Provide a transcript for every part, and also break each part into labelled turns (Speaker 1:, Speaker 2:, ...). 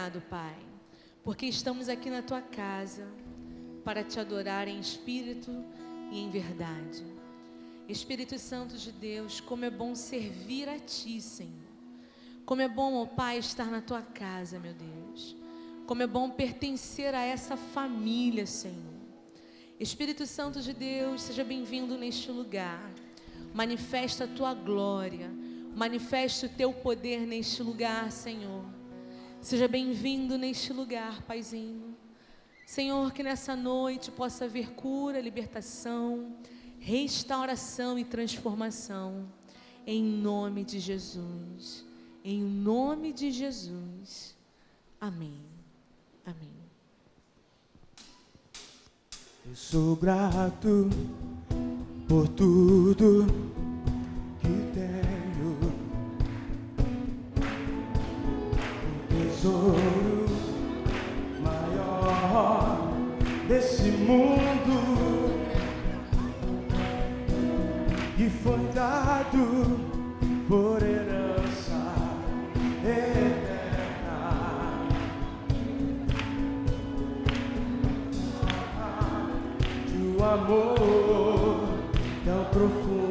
Speaker 1: obrigado, Pai, porque estamos aqui na Tua casa para Te adorar em espírito e em verdade. Espírito Santo de Deus, como é bom servir a Ti, Senhor. Como é bom, ó Pai, estar na Tua casa, meu Deus. Como é bom pertencer a essa família, Senhor. Espírito Santo de Deus, seja bem-vindo neste lugar. Manifesta a Tua glória, manifesta o Teu poder neste lugar, Senhor. Seja bem-vindo neste lugar, Paizinho. Senhor, que nessa noite possa haver cura, libertação, restauração e transformação. Em nome de Jesus. Em nome de Jesus. Amém. Amém.
Speaker 2: Eu sou grato por tudo que tenho. O tesouro maior desse mundo que foi dado por herança eterna. De um amor tão profundo.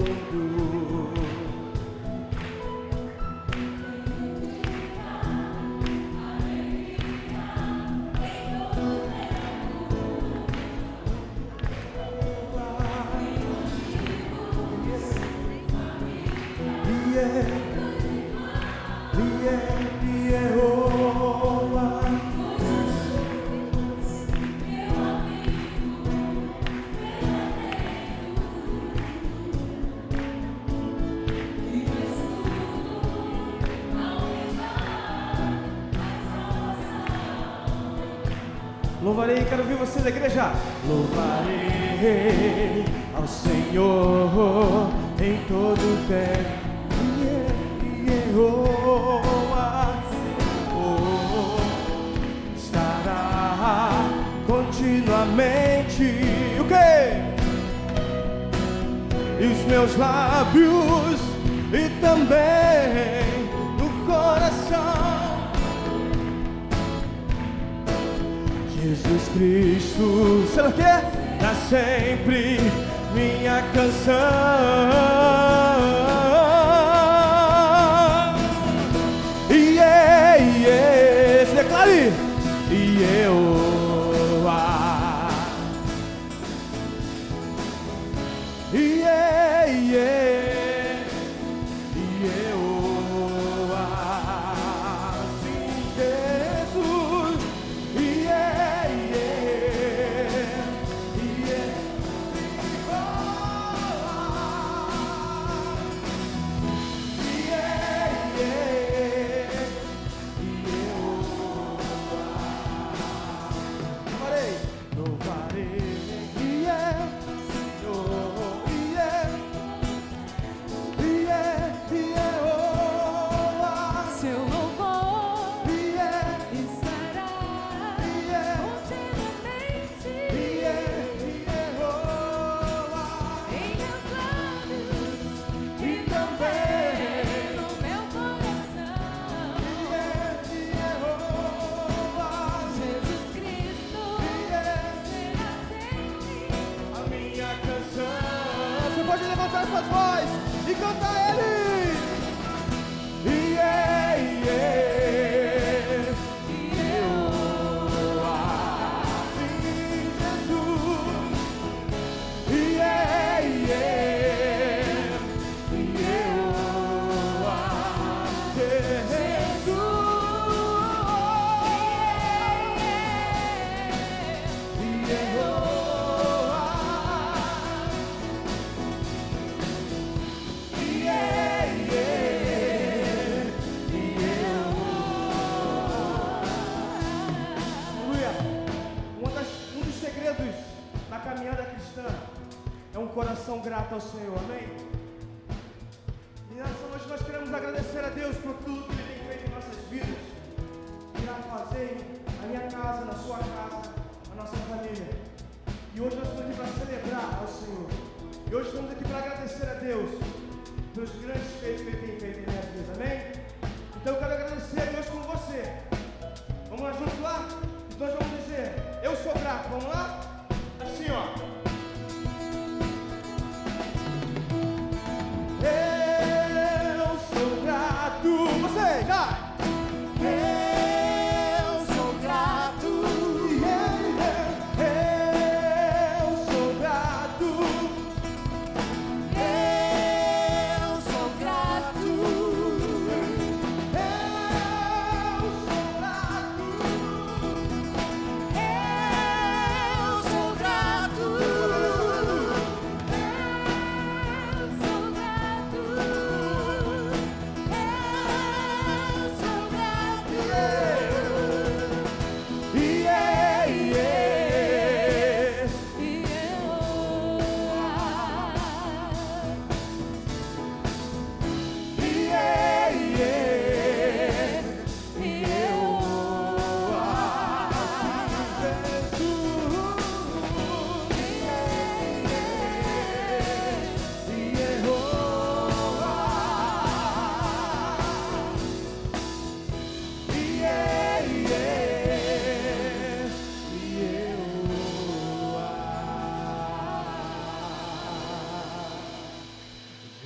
Speaker 2: Louvarei, quero ouvir você da igreja. Louvarei ao Senhor em todo o tempo. Estará continuamente. O quê? E os meus lábios e também no coração. Jesus Cristo, sei lá o quê? Pra sempre minha canção. Se declare. E eu sim, Jesus. Levantar suas vozes e cantar ele. Coração grato ao Senhor, amém? E nessa noite nós queremos agradecer a Deus por tudo que Ele tem feito em nossas vidas, irá fazer na minha casa, na sua casa, na nossa família. E hoje nós estamos aqui para celebrar ao Senhor. E hoje estamos aqui para agradecer a Deus pelos grandes feitos que Ele tem feito em minha vida, amém? Então eu quero agradecer a Deus com você. Vamos Vamos lá juntos lá? Então nós vamos dizer, eu sou grato. Vamos lá? Assim, ó. Eu sou grato. Você, já! Eu sou grato. Eu sou grato. Eu sou grato. Eu sou grato. Eu sou grato.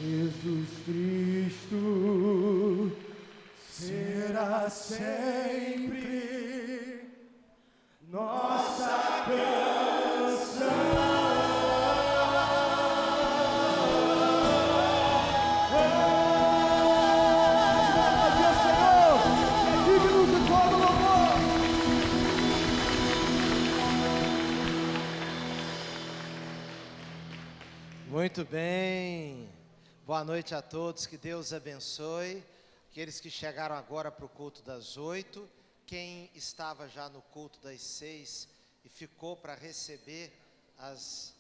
Speaker 2: Jesus Cristo será sempre nossa canção. Glória ao Senhor, é digno de todo louvor.
Speaker 3: Muito bem. Boa noite a todos, que Deus abençoe. Aqueles que chegaram agora para o culto das 8, quem estava já no culto das 6 e ficou para receber as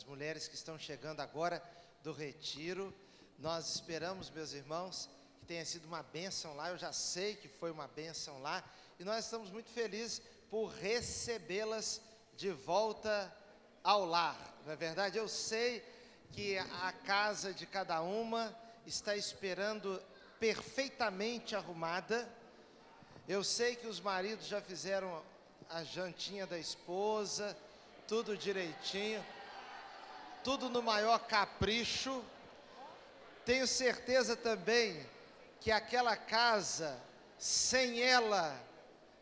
Speaker 3: mulheres que estão chegando agora do retiro. Nós esperamos, meus irmãos, que tenha sido uma bênção lá. Eu já sei que foi uma bênção lá e nós estamos muito felizes por recebê-las de volta ao lar. Não é verdade? Eu sei que a casa de cada uma está esperando perfeitamente arrumada. Eu sei que os maridos já fizeram a jantinha da esposa, tudo direitinho, tudo no maior capricho. Tenho certeza também que aquela casa, sem ela,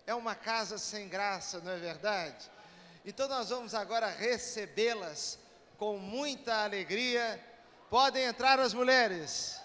Speaker 3: é uma casa sem graça, não é verdade? Então nós vamos agora recebê-las com muita alegria. Podem entrar as mulheres.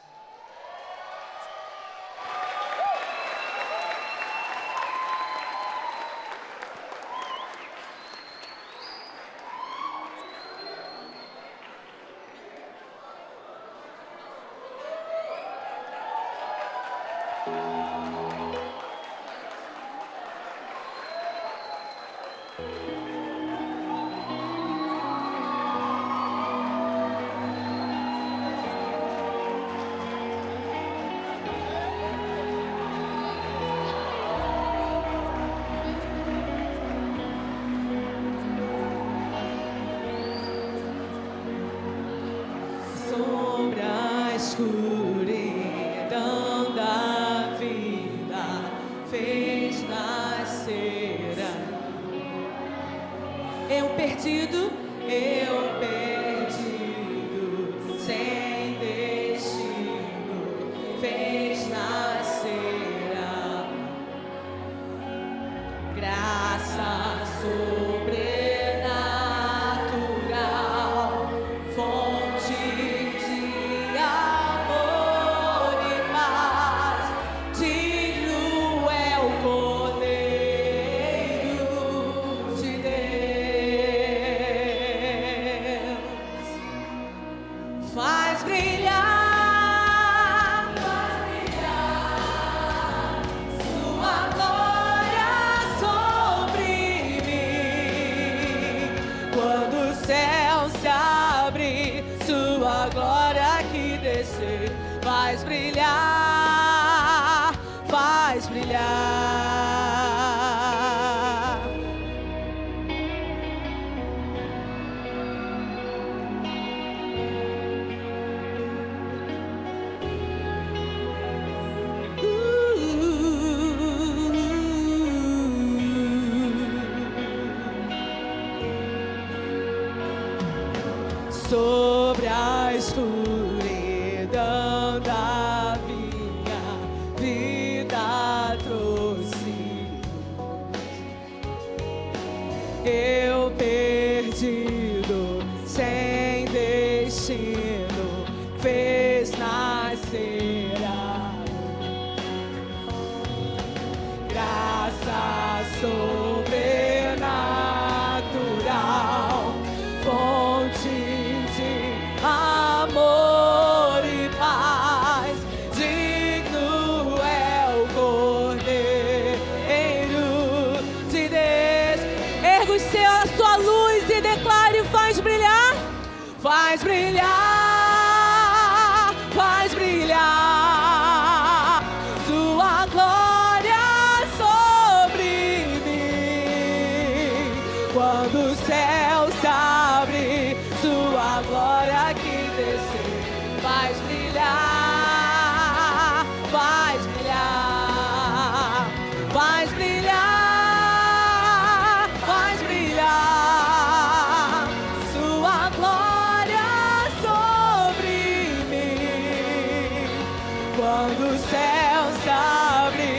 Speaker 1: Sobre a escuridão da vida fez nascer eu perdido, sem destino, fez nascer a graça sobrenatural, fonte de amor e paz. Digno é o Cordeiro de Deus. Faz brilhar sua glória sobre mim.
Speaker 4: sobre a escuridão da minha vida trouxe. Eu perdido, sem destino, fez nascer a graça sobrenatural, fonte de amor e paz. Digno é o Cordeiro de Deus.
Speaker 1: Erga o céu, a sua luz e declare: faz brilhar,
Speaker 4: Faz brilhar, faz brilhar sua glória sobre mim. Quando o céu se abre, sua glória aqui descer. Faz brilhar, faz brilhar, faz brilhar, faz brilhar sua glória sobre mim. Quando o céu se abre,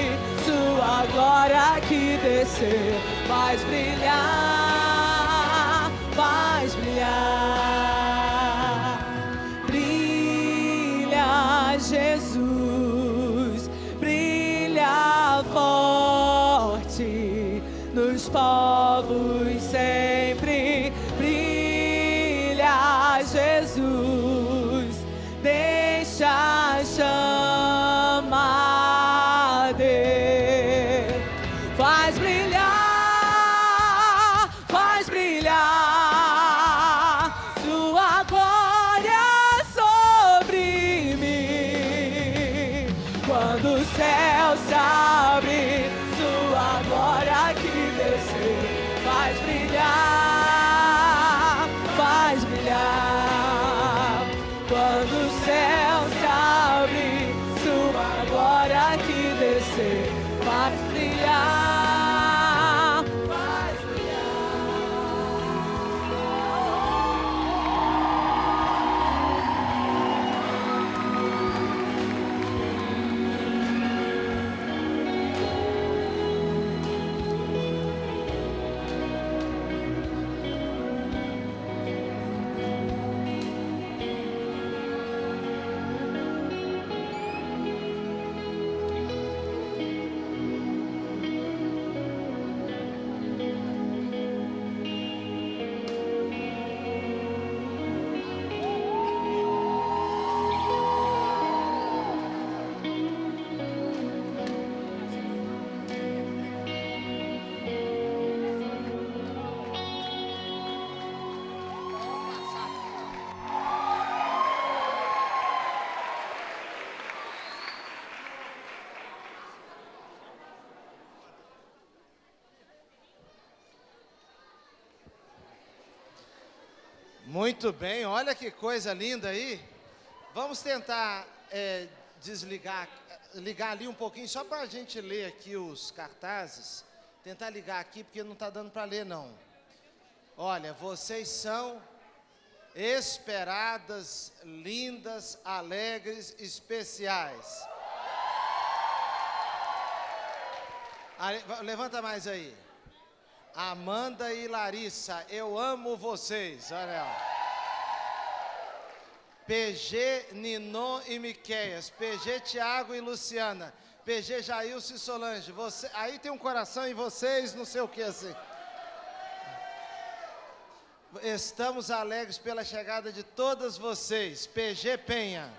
Speaker 4: sua glória aqui descer. Faz brilhar, faz brilhar. Brilha, Jesus, brilha forte nos povos sempre. Brilha, Jesus, deixa a chama arder. Faz brilhar, faz brilhar sua glória sobre mim. Quando o céu se abre, sua glória aqui descer. Faz brilhar, faz brilhar. Quando o céu se abre, sua glória aqui descer. Faz brilhar, faz
Speaker 3: Muito bem, olha que coisa linda aí. Vamos tentar ligar ali um pouquinho, só para a gente ler aqui os cartazes. Tentar ligar aqui, porque não está dando para ler, não. Olha, vocês são esperadas, lindas, alegres, especiais. Levanta mais aí. Amanda e Larissa, eu amo vocês. Olha lá. PG, Ninon e Miqueias. PG, Tiago e Luciana. PG, Jailson e Solange. Aí tem um coração em vocês, não sei o que assim. Estamos alegres pela chegada de todas vocês. PG Penha.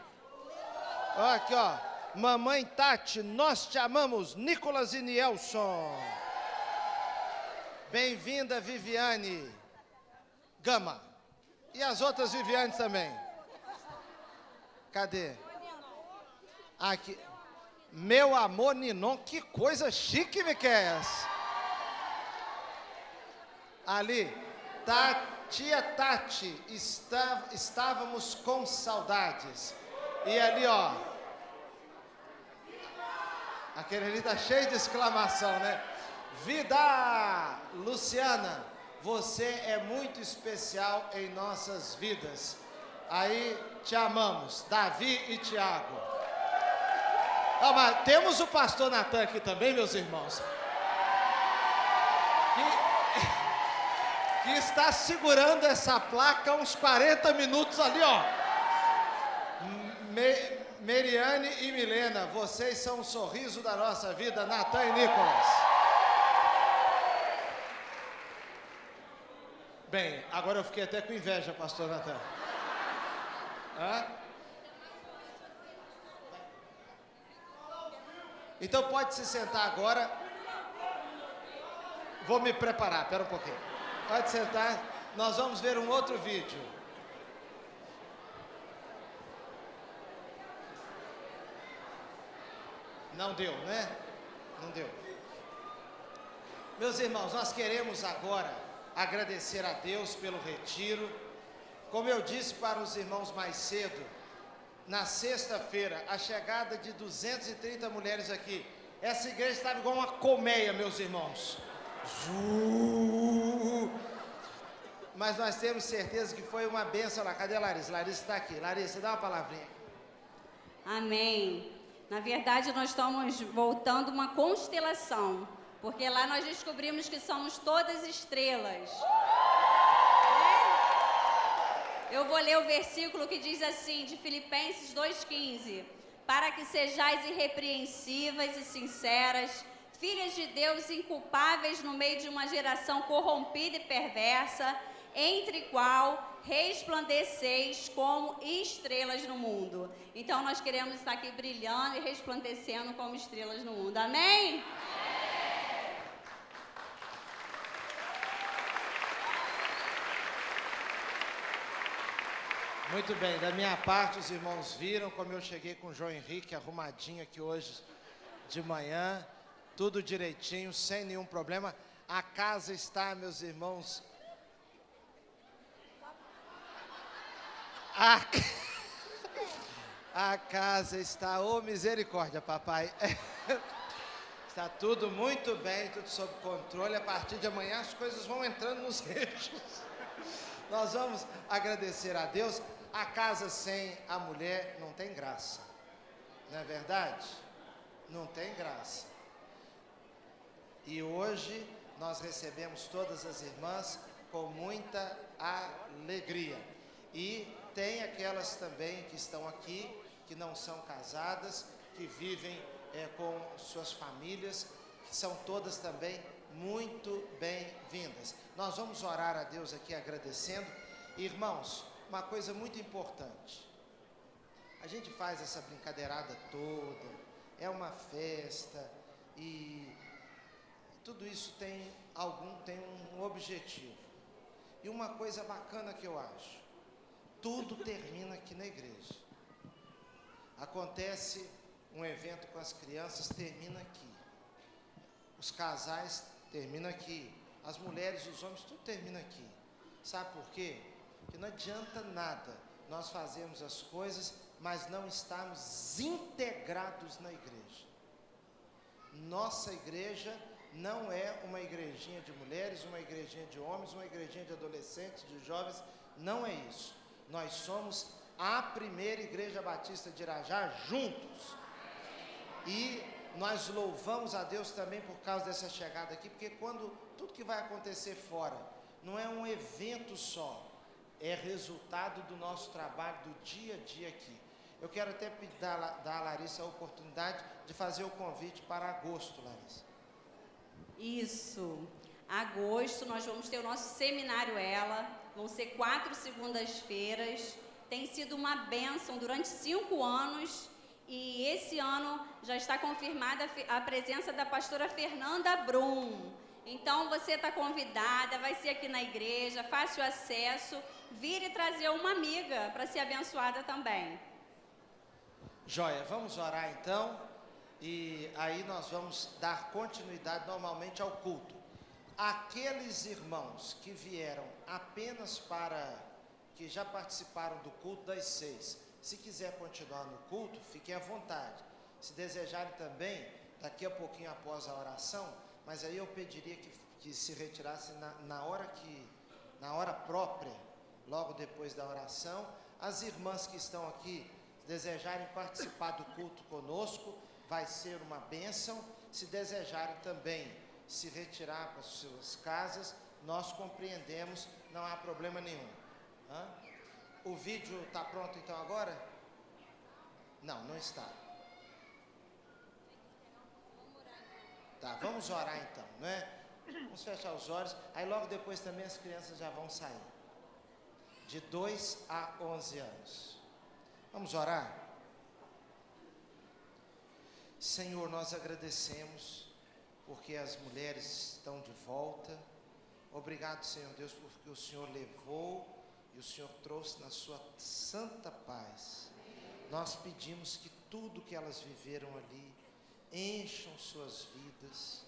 Speaker 3: Ó, aqui, ó. Mamãe Tati, nós te amamos. Nicolas e Nielson. Bem-vinda, Viviane Gama. E as outras Vivianes também. Cadê? Aqui. Meu amor, Ninon, que coisa chique, Miqueias. Ali. Tia Tati, estávamos com saudades. E ali, ó. Aquele ali tá cheio de exclamação, né? Vida! Luciana, você é muito especial em nossas vidas. Aí, te amamos, Davi e Tiago. Ah, mas temos o pastor Natan aqui também, meus irmãos. Que está segurando essa placa há uns 40 minutos ali, ó. Meriane e Milena, vocês são o sorriso da nossa vida, Natan e Nicolas. Bem, agora eu fiquei até com inveja, pastor Natan. Então pode se sentar agora. Vou me preparar, espera um pouquinho. Pode sentar, nós vamos ver um outro vídeo. Não deu, né? Não deu. Meus irmãos, nós queremos agora agradecer a Deus pelo retiro. Como eu disse para os irmãos mais cedo, na sexta-feira, a chegada de 230 mulheres aqui. Essa igreja estava igual uma colmeia, meus irmãos. Mas nós temos certeza que foi uma bênção lá. Cadê a Larissa? Larissa está aqui. Larissa, dá uma palavrinha.
Speaker 5: Amém. Na verdade, nós estamos voltando uma constelação, porque lá nós descobrimos que somos todas estrelas. Eu vou ler o versículo que diz assim, de Filipenses 2,15. Para que sejais irrepreensíveis e sinceras, filhas de Deus inculpáveis no meio de uma geração corrompida e perversa, entre qual resplandeceis como estrelas no mundo. Então nós queremos estar aqui brilhando e resplandecendo como estrelas no mundo. Amém?
Speaker 3: Muito bem, da minha parte os irmãos viram como eu cheguei com o João Henrique arrumadinho aqui hoje de manhã, tudo direitinho, sem nenhum problema. A casa está, meus irmãos, a casa está, ô misericórdia, papai. Está tudo muito bem, tudo sob controle. A partir de amanhã as coisas vão entrando nos eixos. Nós vamos agradecer a Deus. A casa sem a mulher não tem graça, não é verdade? Não tem graça. E hoje nós recebemos todas as irmãs com muita alegria. E tem aquelas também que estão aqui, que não são casadas, que vivem com suas famílias, que são todas também muito bem-vindas. Nós vamos orar a Deus aqui agradecendo. Irmãos, uma coisa muito importante. A gente faz essa brincadeirada toda, é uma festa e tudo isso tem um objetivo. E uma coisa bacana que eu acho, tudo termina aqui na igreja. Acontece um evento com as crianças, termina aqui. Os casais terminam aqui. As mulheres, os homens, tudo termina aqui. Sabe por quê? Porque não adianta nada nós fazermos as coisas, mas não estarmos integrados na igreja. Nossa igreja não é uma igrejinha de mulheres, uma igrejinha de homens, uma igrejinha de adolescentes, de jovens, não é isso. Nós somos a primeira igreja batista de Irajá juntos. E nós louvamos a Deus também por causa dessa chegada aqui, porque quando tudo que vai acontecer fora não é um evento só, é resultado do nosso trabalho do dia a dia aqui. Eu quero até dar a Larissa a oportunidade de fazer o convite para agosto, Larissa.
Speaker 5: Isso. Agosto nós vamos ter o nosso seminário vão ser 4 segundas-feiras. Tem sido uma bênção durante 5 anos e esse ano já está confirmada a presença da pastora Fernanda Brum. Então você está convidada, vai ser aqui na igreja, fácil acesso, vir e trazer uma amiga para ser abençoada também.
Speaker 3: Joia, vamos orar então, e aí nós vamos dar continuidade normalmente ao culto. Aqueles irmãos que vieram apenas que já participaram do culto das 6, se quiser continuar no culto, fiquem à vontade. Se desejarem também, daqui a pouquinho após a oração, mas aí eu pediria que se retirassem na hora própria, logo depois da oração. As irmãs que estão aqui, desejarem participar do culto conosco, vai ser uma bênção. Se desejarem também se retirar para as suas casas, nós compreendemos, não há problema nenhum. O vídeo está pronto então agora? Não, não está. Tá, vamos orar então, né? Vamos fechar os olhos, aí logo depois também as crianças já vão sair. De 2 a 11 anos. Vamos orar? Senhor, nós agradecemos porque as mulheres estão de volta. Obrigado, Senhor Deus, porque o Senhor levou e o Senhor trouxe na sua santa paz. Nós pedimos que tudo que elas viveram ali encham suas vidas,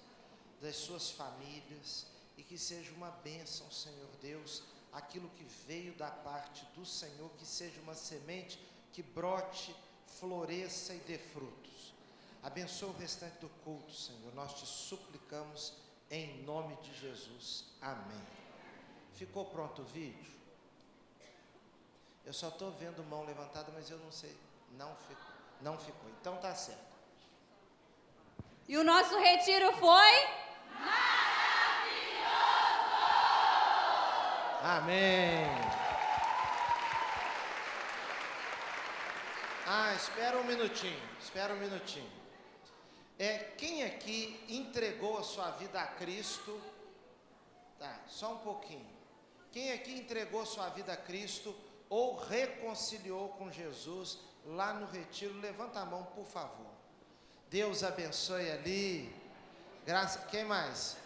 Speaker 3: das suas famílias, e que seja uma bênção, Senhor Deus, aquilo que veio da parte do Senhor, que seja uma semente que brote, floresça e dê frutos. Abençoa o restante do culto, Senhor, nós te suplicamos em nome de Jesus, amém. Ficou pronto o vídeo? Eu só estou vendo mão levantada, mas eu não sei, não ficou, então tá certo.
Speaker 5: E o nosso retiro foi?
Speaker 3: Amém. Espera um minutinho. Quem aqui entregou a sua vida a Cristo? Tá, só um pouquinho. Quem aqui entregou a sua vida a Cristo ou reconciliou com Jesus lá no retiro? Levanta a mão, por favor. Deus abençoe ali. Quem mais?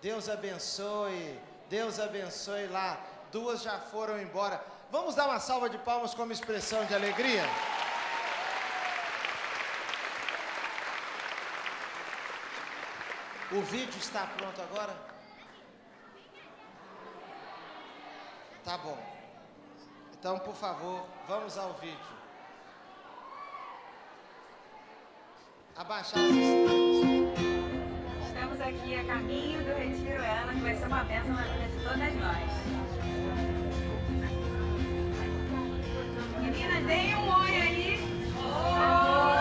Speaker 3: Deus abençoe lá. 2 já foram embora. Vamos dar uma salva de palmas como expressão de alegria? O vídeo está pronto agora? Tá bom. Então, por favor, vamos ao vídeo. Abaixar as estrelas.
Speaker 6: Estamos aqui a caminho do Retiro Ela, que vai ser uma bênção na vida de todas nós. Meninas, deem um oi aí. Oi!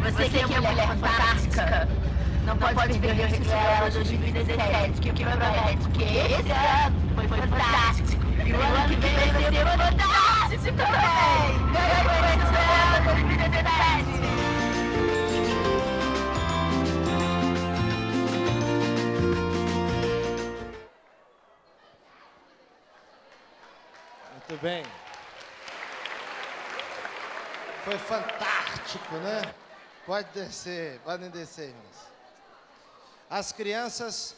Speaker 7: Você que é uma mulher fantástica, não pode perder o Retiro Ela 2017, que promete que esse ano foi fantástico. E o ano que vem vai ser fantástico também. Ganha o Retiro Ela 2017.
Speaker 3: Muito bem. Foi fantástico, né? Pode descer, podem descer, irmãos. As crianças...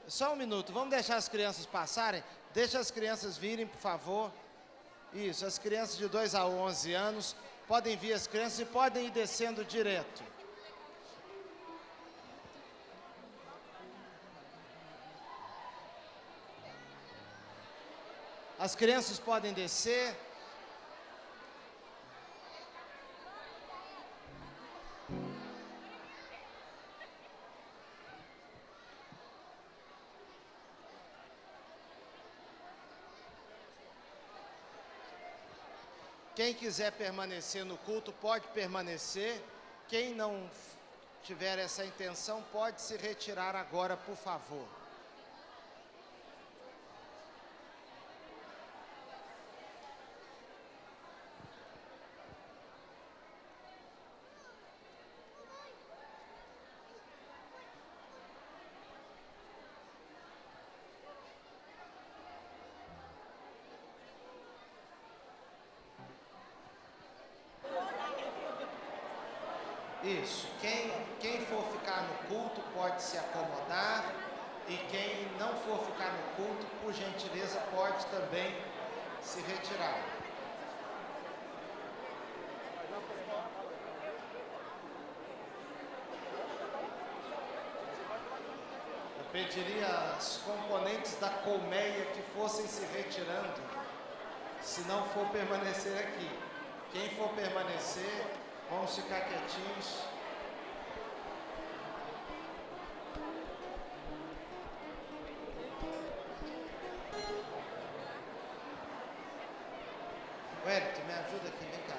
Speaker 3: Só um minuto, vamos deixar as crianças passarem? Deixa as crianças virem, por favor. Isso, as crianças de 2 a 11 anos, podem vir as crianças e podem ir descendo direto. As crianças podem descer. Quem quiser permanecer no culto, pode permanecer. Quem não tiver essa intenção, pode se retirar agora, por favor. Isso, quem for ficar no culto pode se acomodar, e quem não for ficar no culto, por gentileza, pode também se retirar. Eu pediria às componentes da colmeia que fossem se retirando, se não for permanecer aqui. Quem for permanecer, vamos ficar quietinhos. Wellington, me ajuda aqui, vem cá.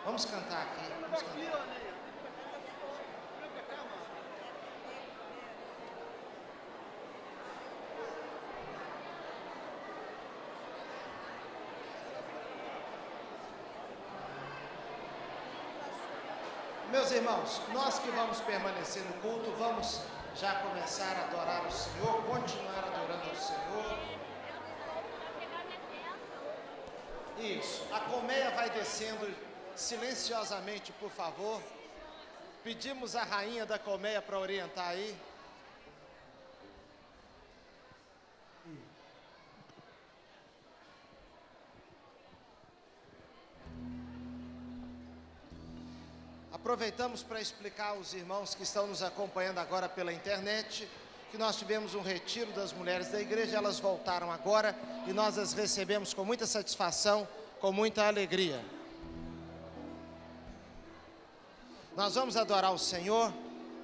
Speaker 3: Vamos cantar aqui. Vamos cantar. Meus irmãos, nós que vamos permanecer no culto, vamos já começar a adorar o Senhor, continuar adorando o Senhor. Isso, a colmeia vai descendo silenciosamente, por favor. Pedimos a rainha da colmeia para orientar aí. Aproveitamos para explicar aos irmãos que estão nos acompanhando agora pela internet que nós tivemos um retiro das mulheres da igreja, elas voltaram agora e nós as recebemos com muita satisfação, com muita alegria. Nós vamos adorar o Senhor,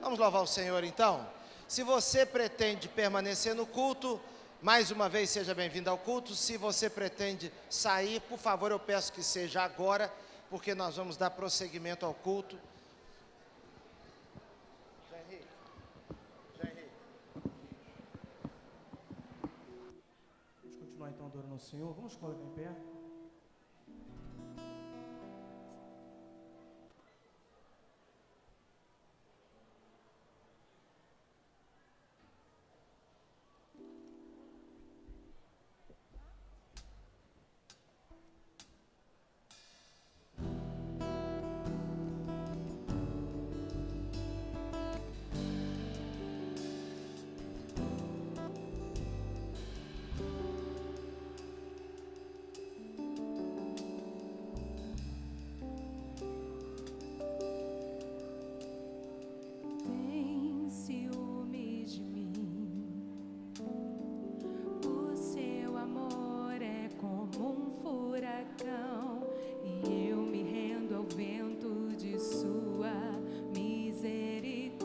Speaker 3: vamos louvar o Senhor então. Se você pretende permanecer no culto, mais uma vez seja bem-vindo ao culto. Se você pretende sair, por favor, eu peço que seja agora, porque nós vamos dar prosseguimento ao culto.
Speaker 2: Vamos continuar então adorando o Senhor. Vamos colocar em pé.
Speaker 4: Tem ciúme de mim, o seu amor é como um furacão, e eu me rendo ao vento de sua misericórdia.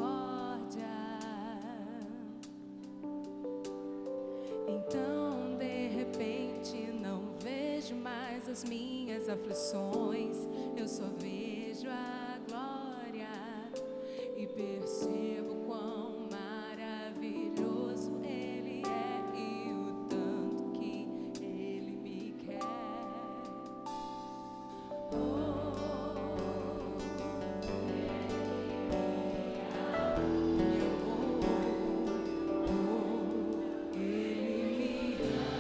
Speaker 4: Então, de repente, não vejo mais as minhas aflições, eu só vejo a glória e percebo quão maravilhoso Ele é e o tanto que Ele me quer. Ele me ama.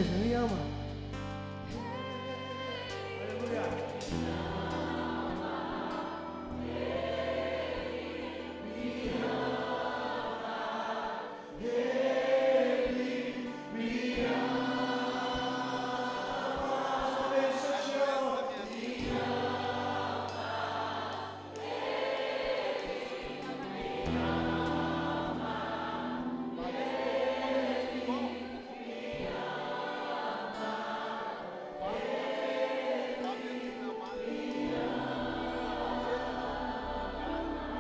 Speaker 2: igreja? Me ama. Aleluia.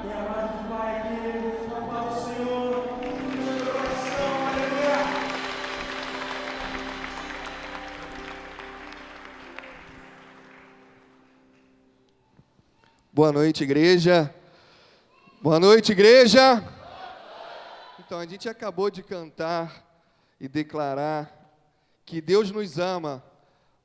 Speaker 2: Tem a paz do Pai aqui, a paz do Senhor, no meu coração, aleluia.
Speaker 8: Boa noite, igreja. Boa noite, igreja. Então, a gente acabou de cantar e declarar que Deus nos ama,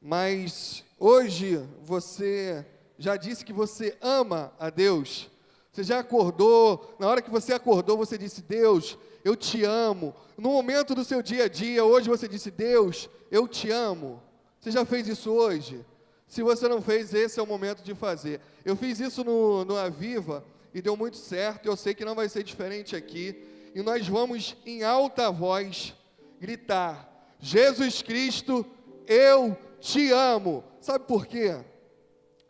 Speaker 8: mas hoje você já disse que você ama a Deus. Você já acordou, na hora que você acordou, você disse: Deus, eu te amo. No momento do seu dia a dia, hoje você disse: Deus, eu te amo. Você já fez isso hoje? Se você não fez, esse é o momento de fazer. Eu fiz isso no Aviva e deu muito certo. Eu sei que não vai ser diferente aqui. E nós vamos, em alta voz, gritar: Jesus Cristo, eu te amo. Sabe por quê?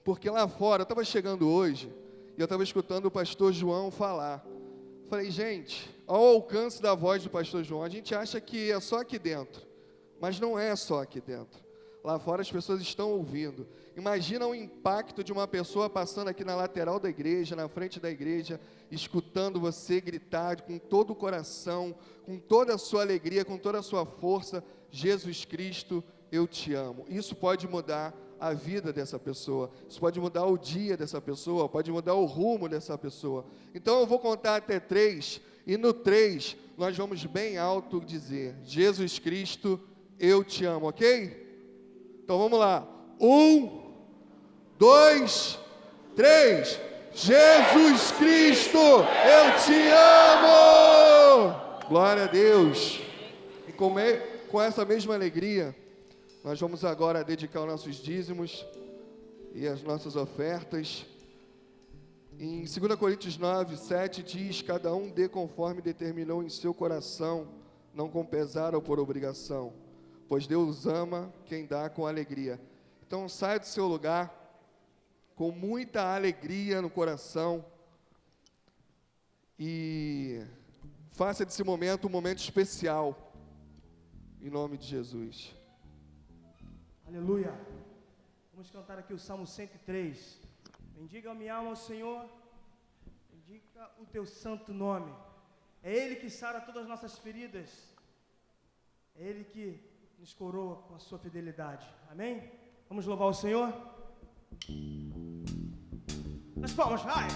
Speaker 8: Porque lá fora, eu estava chegando hoje, e eu estava escutando o pastor João falar. Falei: gente, ao alcance da voz do pastor João, a gente acha que é só aqui dentro, mas não é só aqui dentro. Lá fora as pessoas estão ouvindo. Imagina o impacto de uma pessoa passando aqui na lateral da igreja, na frente da igreja, escutando você gritar com todo o coração, com toda a sua alegria, com toda a sua força: Jesus Cristo, eu te amo. Isso pode mudar a vida dessa pessoa, isso pode mudar o dia dessa pessoa, pode mudar o rumo dessa pessoa. Então eu vou contar até 3, e no 3 nós vamos bem alto dizer: Jesus Cristo, eu te amo, ok? Então vamos lá, 1, 2, 3, Jesus Cristo, eu te amo! Glória a Deus! E com essa mesma alegria, nós vamos agora dedicar os nossos dízimos e as nossas ofertas. Em 2 Coríntios 9, 7 diz: cada um dê conforme determinou em seu coração, não com pesar ou por obrigação, pois Deus ama quem dá com alegria. Então saia do seu lugar com muita alegria no coração e faça desse momento um momento especial, em nome de Jesus.
Speaker 2: Aleluia. Vamos cantar aqui o Salmo 103. Bendiga a minha alma ao Senhor, bendiga o teu santo nome. É Ele que sara todas as nossas feridas, é Ele que nos coroa com a sua fidelidade. Amém? Vamos louvar o Senhor? As palmas, vai!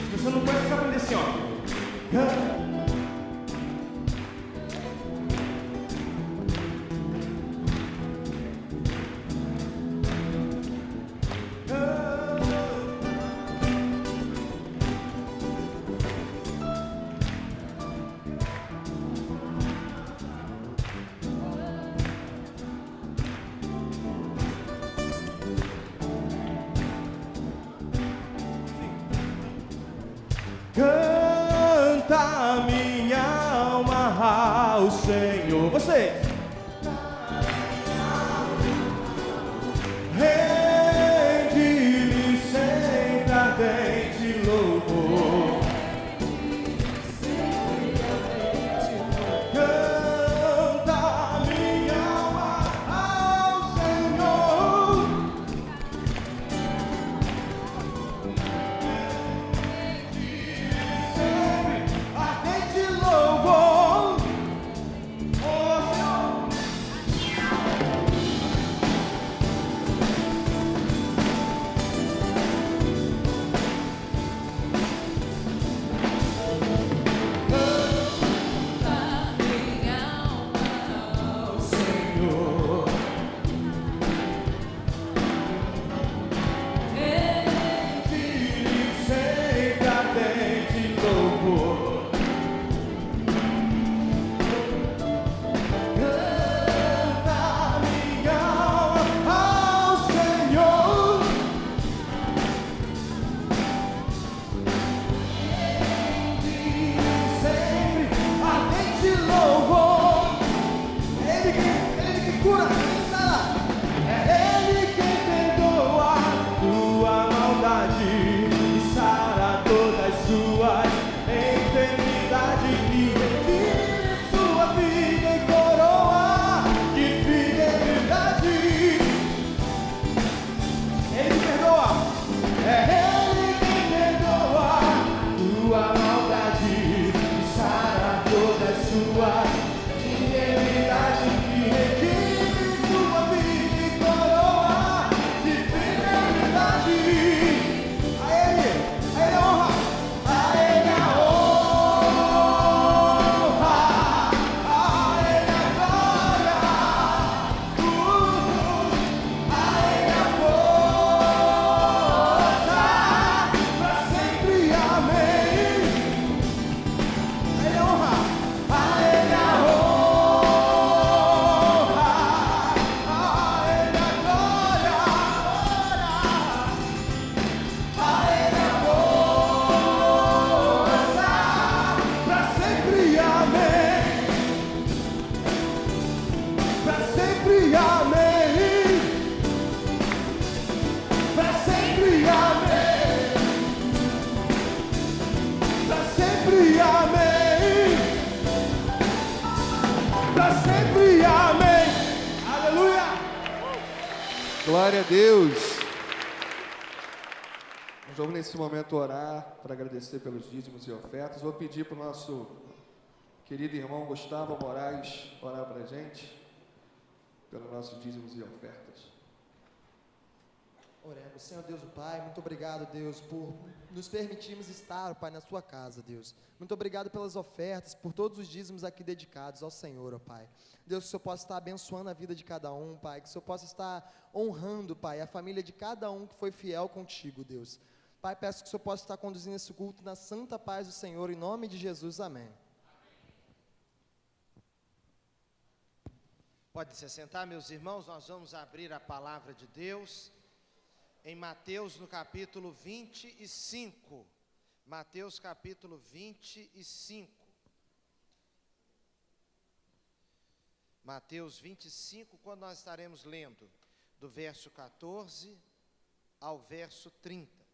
Speaker 2: Se você não conhece, você aprende assim, ó. Canta minha alma ao Senhor. Você. Rende-lhe sempre ardente louvor. Canta minha alma ao Senhor. Ardente louvor, oh Senhor.
Speaker 8: Glória a Deus. Nós vamos nesse momento orar para agradecer pelos dízimos e ofertas. Vou pedir para o nosso querido irmão Gustavo Moraes orar para a gente, pelos nossos dízimos e ofertas.
Speaker 9: Oremos. Senhor Deus, o Pai, muito obrigado, Deus, por nos permitirmos estar, Pai, na Sua casa, Deus. Muito obrigado pelas ofertas, por todos os dízimos aqui dedicados ao Senhor, ó Pai. Deus, que o Senhor possa estar abençoando a vida de cada um, Pai, que o Senhor possa estar honrando, Pai, a família de cada um que foi fiel contigo, Deus. Pai, peço que o Senhor possa estar conduzindo esse culto na santa paz do Senhor, em nome de Jesus, amém.
Speaker 3: Pode se sentar, meus irmãos, nós vamos abrir a palavra de Deus em Mateus, no capítulo 25. Mateus, capítulo 25. Mateus 25, quando nós estaremos lendo do verso 14 ao verso 30.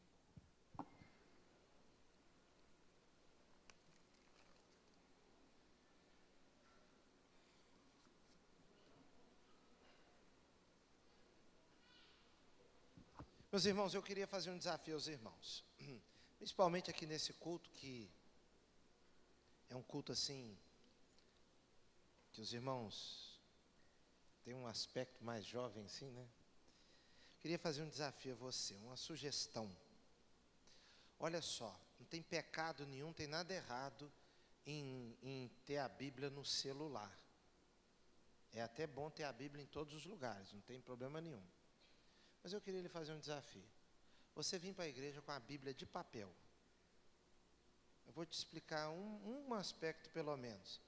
Speaker 3: Meus irmãos, eu queria fazer um desafio aos irmãos, principalmente aqui nesse culto, que é um culto assim, que os irmãos têm um aspecto mais jovem assim, né? Queria fazer um desafio a você, uma sugestão. Olha só, não tem pecado nenhum, não tem nada errado em ter a Bíblia no celular. É até bom ter a Bíblia em todos os lugares, não tem problema nenhum. Mas eu queria lhe fazer um desafio. Você vir para a igreja com a Bíblia de papel. Eu vou te explicar um aspecto pelo menos.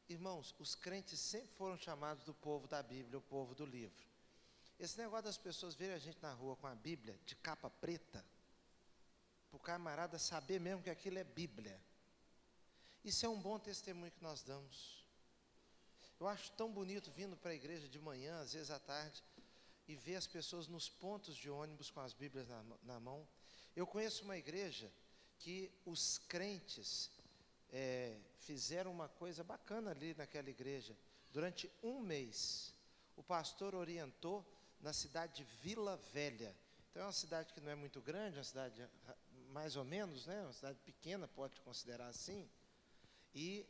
Speaker 3: Irmãos, os crentes sempre foram chamados do povo da Bíblia, o povo do livro. Esse negócio das pessoas verem a gente na rua com a Bíblia de capa preta, para o camarada saber mesmo que aquilo é Bíblia. Isso é um bom testemunho que nós damos. Eu acho tão bonito vindo para a igreja de manhã, às vezes à tarde, e ver as pessoas nos pontos de ônibus com as Bíblias na mão. Eu conheço uma igreja que os crentes fizeram uma coisa bacana ali naquela igreja. Durante um mês, o pastor orientou na cidade de Vila Velha. Então é uma cidade que não é muito grande, uma cidade mais ou menos, né? Uma cidade pequena, pode considerar assim. E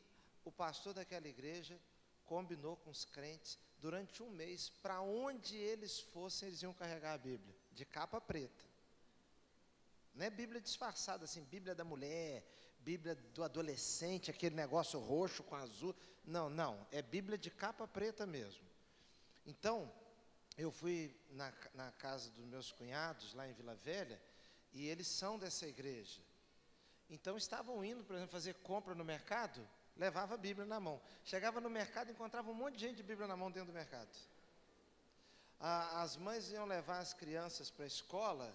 Speaker 3: o pastor daquela igreja combinou com os crentes, durante um mês, para onde eles fossem, eles iam carregar a Bíblia, de capa preta. Não é Bíblia disfarçada, assim, Bíblia da mulher, Bíblia do adolescente, aquele negócio roxo com azul. Não, é Bíblia de capa preta mesmo. Então, eu fui na casa dos meus cunhados, lá em Vila Velha, e eles são dessa igreja. Então, estavam indo, por exemplo, fazer compra no mercado, levava a Bíblia na mão. Chegava no mercado, encontrava um monte de gente de Bíblia na mão dentro do mercado. As mães iam levar as crianças para a escola,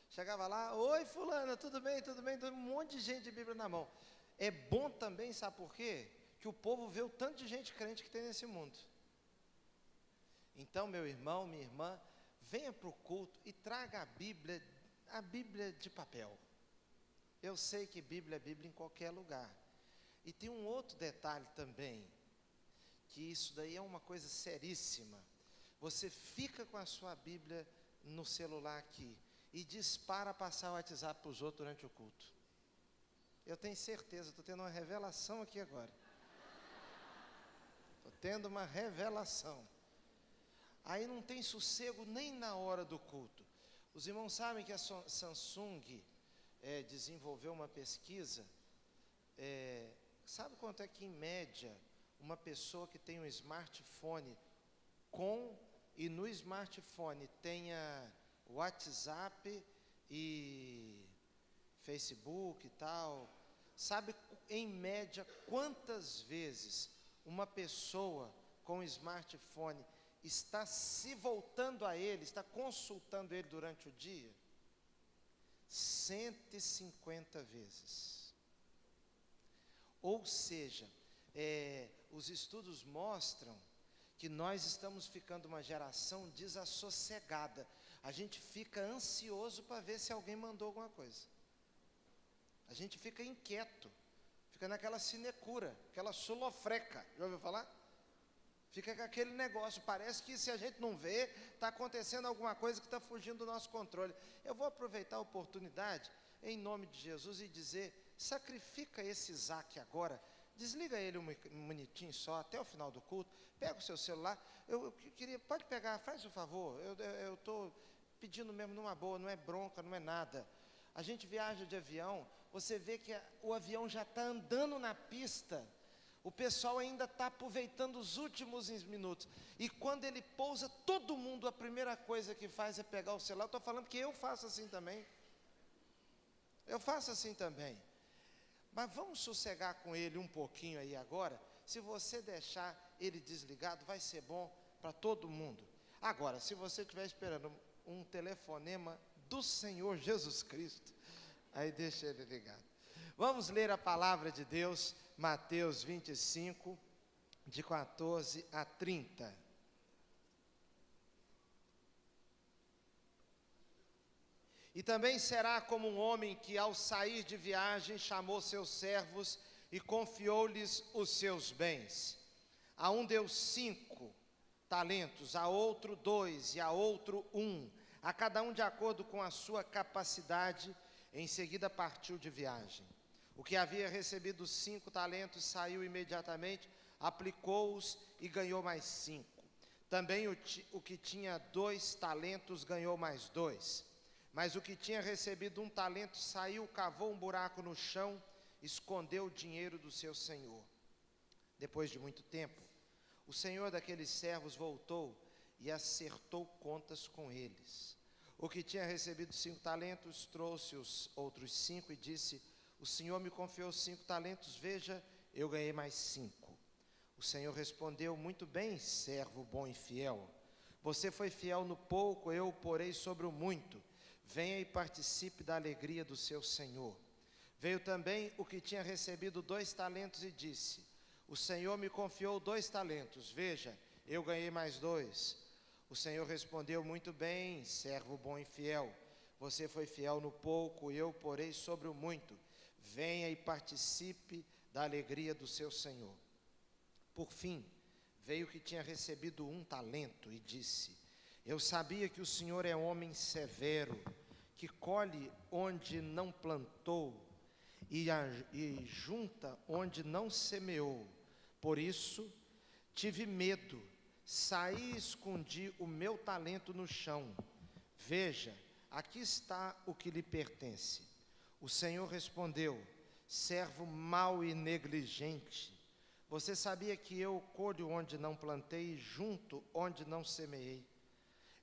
Speaker 3: chegava lá, oi fulana, tudo bem, um monte de gente de Bíblia na mão. É bom também, sabe por quê? Que o povo vê o tanto de gente crente que tem nesse mundo. Então, meu irmão, minha irmã, venha para o culto e traga a Bíblia de papel. Eu sei que Bíblia é Bíblia em qualquer lugar. E tem um outro detalhe também, que isso daí é uma coisa seríssima. Você fica com a sua Bíblia no celular aqui e dispara passar o WhatsApp para os outros durante o culto. Eu tenho certeza, estou tendo uma revelação aqui agora. Estou tendo uma revelação. Aí não tem sossego nem na hora do culto. Os irmãos sabem que a Samsung desenvolveu uma pesquisa. Sabe quanto é que, em média, uma pessoa que tem um smartphone e no smartphone tenha WhatsApp e Facebook e tal, sabe, em média, quantas vezes uma pessoa com smartphone está se voltando a ele, está consultando ele durante o dia? 150 vezes. Ou seja, os estudos mostram que nós estamos ficando uma geração desassossegada. A gente fica ansioso para ver se alguém mandou alguma coisa. A gente fica inquieto, fica naquela sinecura, aquela sulofreca, já ouviu falar? Fica com aquele negócio, parece que se a gente não vê, está acontecendo alguma coisa que está fugindo do nosso controle. Eu vou aproveitar a oportunidade, em nome de Jesus, e dizer, sacrifica esse Isaac agora, desliga ele um minutinho só, até o final do culto, pega o seu celular, eu queria, pode pegar, faz o favor, eu estou pedindo mesmo numa boa, não é bronca, não é nada. A gente viaja de avião, você vê que o avião já está andando na pista, o pessoal ainda está aproveitando os últimos minutos. E quando ele pousa, todo mundo, a primeira coisa que faz é pegar o celular. Estou falando que eu faço assim também. Eu faço assim também. Mas vamos sossegar com ele um pouquinho aí agora. Se você deixar ele desligado, vai ser bom para todo mundo. Agora, se você estiver esperando um telefonema do Senhor Jesus Cristo, aí deixa ele ligado. Vamos ler a palavra de Deus, Mateus 25, de 14 a 30. E também será como um homem que, ao sair de viagem, chamou seus servos e confiou-lhes os seus bens. A um deu 5 talentos, a outro 2 e a outro 1, a cada um de acordo com a sua capacidade. Em seguida partiu de viagem. O que havia recebido 5 talentos saiu imediatamente, aplicou-os e ganhou mais 5. Também o que tinha 2 talentos ganhou mais 2. Mas o que tinha recebido 1 talento saiu, cavou um buraco no chão, escondeu o dinheiro do seu senhor. Depois de muito tempo, o senhor daqueles servos voltou e acertou contas com eles. O que tinha recebido 5 talentos trouxe os outros 5 e disse: o senhor me confiou 5 talentos, veja, eu ganhei mais 5. O senhor respondeu: muito bem, servo bom e fiel. Você foi fiel no pouco, eu o porei sobre o muito. Venha e participe da alegria do seu senhor. Veio também o que tinha recebido 2 talentos e disse: o senhor me confiou 2 talentos, veja, eu ganhei mais 2. O senhor respondeu: muito bem, servo bom e fiel. Você foi fiel no pouco, eu o porei sobre o muito. Venha e participe da alegria do seu senhor. Por fim, veio o que tinha recebido 1 talento e disse: eu sabia que o senhor é homem severo, que colhe onde não plantou e junta onde não semeou. Por isso, tive medo, saí e escondi o meu talento no chão. Veja, aqui está o que lhe pertence. O Senhor respondeu: servo mau e negligente, você sabia que eu colho onde não plantei e junto onde não semeei.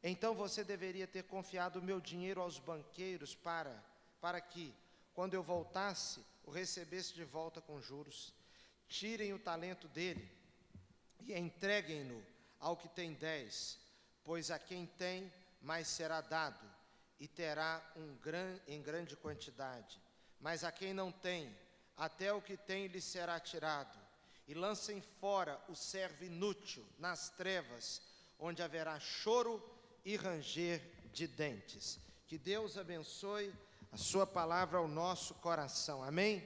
Speaker 3: Então você deveria ter confiado o meu dinheiro aos banqueiros para que, quando eu voltasse, o recebesse de volta com juros. Tirem o talento dele e entreguem-no ao que tem 10, pois a quem tem, mais será dado, e terá em grande quantidade. Mas a quem não tem, até o que tem lhe será tirado. E lancem fora o servo inútil nas trevas, onde haverá choro e ranger de dentes. Que Deus abençoe a sua palavra ao nosso coração, amém?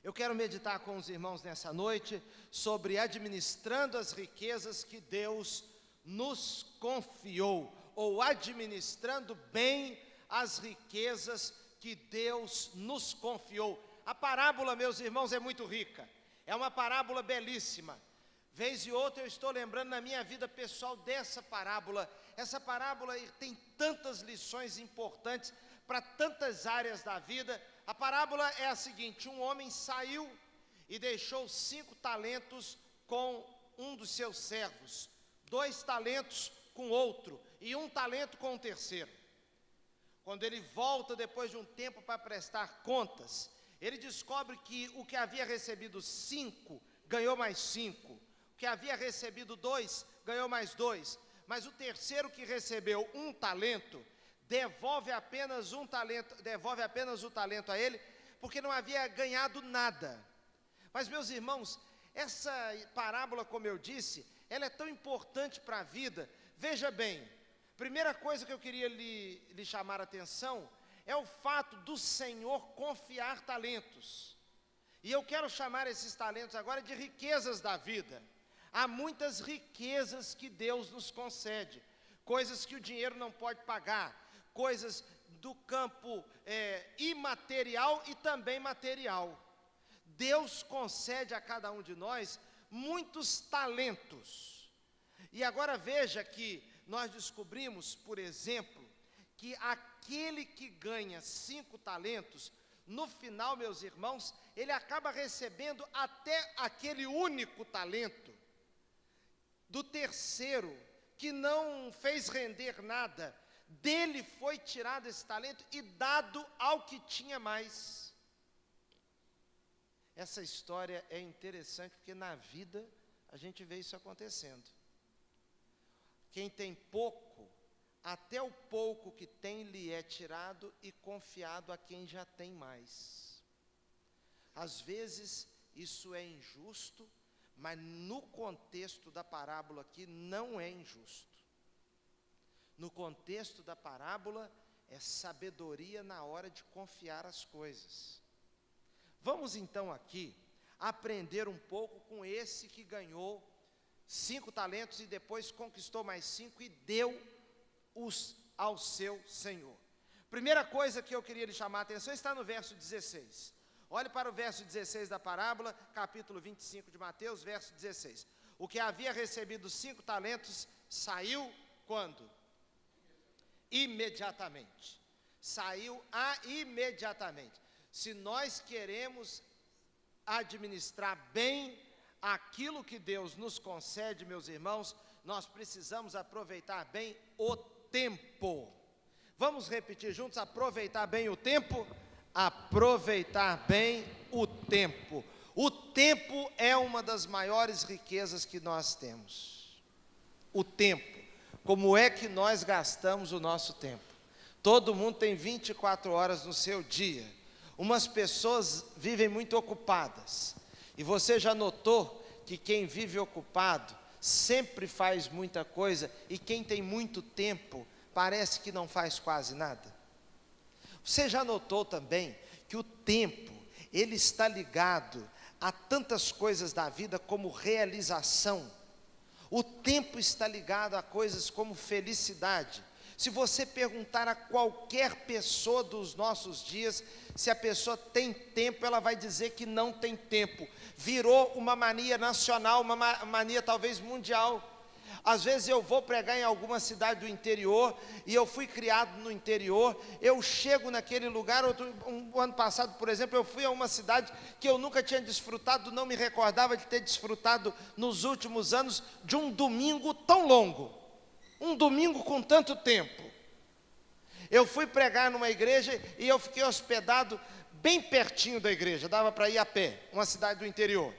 Speaker 3: Eu quero meditar com os irmãos nessa noite sobre administrando as riquezas que Deus nos confiou, ou administrando bem as riquezas que Deus nos confiou. A parábola, meus irmãos, é muito rica, é uma parábola belíssima. Vez e outra eu estou lembrando na minha vida pessoal dessa parábola. Essa parábola tem tantas lições importantes para tantas áreas da vida. A parábola é a seguinte: um homem saiu e deixou 5 talentos com um dos seus servos, 2 talentos com outro e 1 talento com o terceiro. Quando ele volta depois de um tempo para prestar contas, ele descobre que o que havia recebido 5 ganhou mais 5, o que havia recebido 2 ganhou mais 2, mas o terceiro, que recebeu 1 talento, devolve apenas o talento a ele, porque não havia ganhado nada. Mas, meus irmãos, essa parábola, como eu disse, ela é tão importante para a vida. Veja bem, primeira coisa que eu queria lhe chamar a atenção é o fato do Senhor confiar talentos. E eu quero chamar esses talentos agora de riquezas da vida. Há muitas riquezas que Deus nos concede, coisas que o dinheiro não pode pagar, coisas do campo imaterial e também material. Deus concede a cada um de nós muitos talentos. E agora veja que nós descobrimos, por exemplo, que aquele que ganha 5 talentos, no final, meus irmãos, ele acaba recebendo até aquele único talento do terceiro, que não fez render nada. Dele foi tirado esse talento e dado ao que tinha mais. Essa história é interessante, porque na vida a gente vê isso acontecendo. Quem tem pouco, até o pouco que tem lhe é tirado e confiado a quem já tem mais. Às vezes isso é injusto, mas no contexto da parábola aqui não é injusto. No contexto da parábola é sabedoria na hora de confiar as coisas. Vamos então aqui aprender um pouco com esse que ganhou 5 talentos e depois conquistou mais 5 e deu-os ao seu Senhor. Primeira coisa que eu queria lhe chamar a atenção está no verso 16. Olhe para o verso 16 da parábola, capítulo 25 de Mateus, verso 16. O que havia recebido 5 talentos saiu quando? Imediatamente. Saiu imediatamente. Se nós queremos administrar bem aquilo que Deus nos concede, meus irmãos, nós precisamos aproveitar bem o tempo. Vamos repetir juntos: aproveitar bem o tempo? Aproveitar bem o tempo. O tempo é uma das maiores riquezas que nós temos. O tempo. Como é que nós gastamos o nosso tempo? Todo mundo tem 24 horas no seu dia. Umas pessoas vivem muito ocupadas. E você já notou que quem vive ocupado sempre faz muita coisa, e quem tem muito tempo parece que não faz quase nada? Você já notou também que o tempo, ele está ligado a tantas coisas da vida como realização. O tempo está ligado a coisas como felicidade. Se você perguntar a qualquer pessoa dos nossos dias, se a pessoa tem tempo, ela vai dizer que não tem tempo. Virou uma mania nacional, uma mania talvez mundial. Às vezes eu vou pregar em alguma cidade do interior, e eu fui criado no interior, eu chego naquele lugar, um ano passado, por exemplo, eu fui a uma cidade que eu nunca tinha desfrutado, não me recordava de ter desfrutado nos últimos anos, de um domingo tão longo, um domingo com tanto tempo. Eu fui pregar numa igreja, e eu fiquei hospedado bem pertinho da igreja, dava para ir a pé, uma cidade do interior.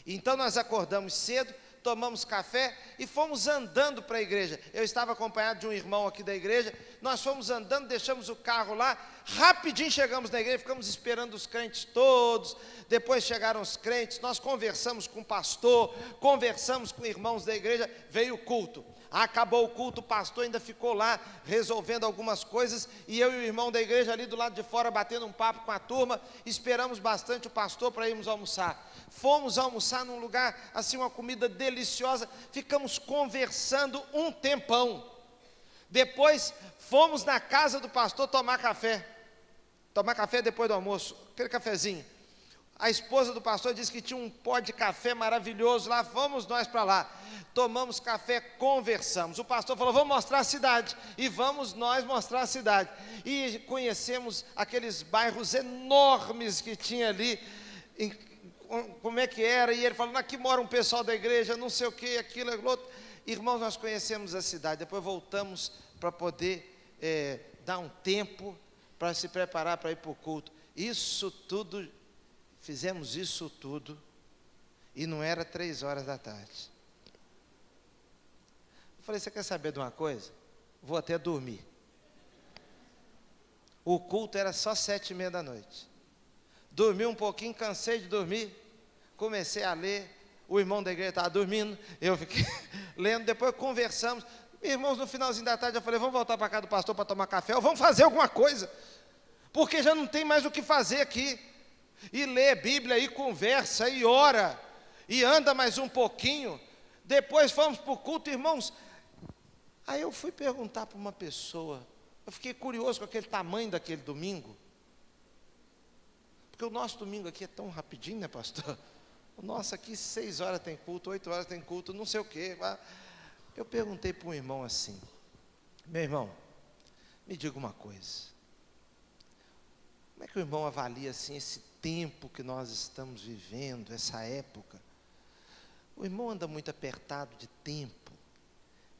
Speaker 3: Então nós acordamos cedo, tomamos café e fomos andando para a igreja. Eu estava acompanhado de um irmão aqui da igreja, nós fomos andando, deixamos o carro lá, rapidinho chegamos na igreja, ficamos esperando os crentes todos, depois chegaram os crentes, nós conversamos com o pastor, conversamos com irmãos da igreja, veio o culto. Acabou o culto, o pastor ainda ficou lá resolvendo algumas coisas, e eu e o irmão da igreja ali do lado de fora batendo um papo com a turma, esperamos bastante o pastor para irmos almoçar. Fomos almoçar num lugar, assim, uma comida deliciosa, ficamos conversando um tempão. Depois fomos na casa do pastor tomar café depois do almoço, aquele cafezinho. A esposa do pastor disse que tinha um pó de café maravilhoso lá, fomos nós para lá, tomamos café, conversamos. O pastor falou: vamos mostrar a cidade, e vamos nós mostrar a cidade. E conhecemos aqueles bairros enormes que tinha ali, como é que era, e ele falou: aqui mora um pessoal da igreja, não sei o que, aquilo, outro. Irmãos, nós conhecemos a cidade, depois voltamos para poder dar um tempo para se preparar para ir para o culto. Fizemos isso tudo, e não era 3 horas da tarde. Eu falei: você quer saber de uma coisa? Vou até dormir. O culto era só 7:30 da noite. Dormi um pouquinho, cansei de dormir, comecei a ler, o irmão da igreja estava dormindo, eu fiquei lendo, depois conversamos. Irmãos, no finalzinho da tarde eu falei: vamos voltar para casa do pastor para tomar café, ou vamos fazer alguma coisa, porque já não tem mais o que fazer aqui. E lê Bíblia, e conversa, e ora, e anda mais um pouquinho. Depois fomos para o culto, irmãos. Aí eu fui perguntar para uma pessoa, eu fiquei curioso com aquele tamanho daquele domingo, porque o nosso domingo aqui é tão rapidinho, né, pastor? O nosso aqui 6 horas tem culto, 8 horas tem culto, não sei o quê. Eu perguntei para um irmão assim, meu irmão, me diga uma coisa, como é que o irmão avalia assim esse tempo que nós estamos vivendo, essa época? O irmão anda muito apertado de tempo,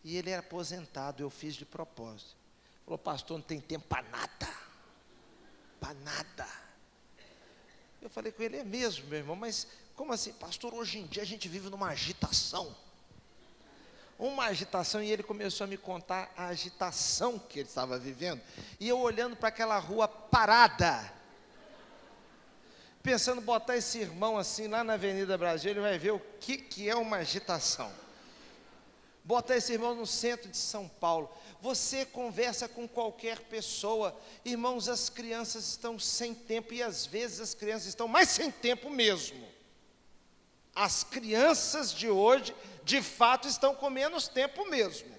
Speaker 3: e ele era aposentado, eu fiz de propósito. Falou, pastor, não tem tempo para nada, para nada. Eu falei com ele, é mesmo, meu irmão, mas como assim? Pastor, hoje em dia a gente vive numa agitação. E ele começou a me contar a agitação que ele estava vivendo. E eu olhando para aquela rua parada, pensando botar esse irmão assim lá na Avenida Brasil, ele vai ver o que é uma agitação. Botar esse irmão no centro de São Paulo. Você conversa com qualquer pessoa, irmãos, as crianças estão sem tempo, e às vezes as crianças estão mais sem tempo mesmo. As crianças de hoje, de fato, estão com menos tempo mesmo.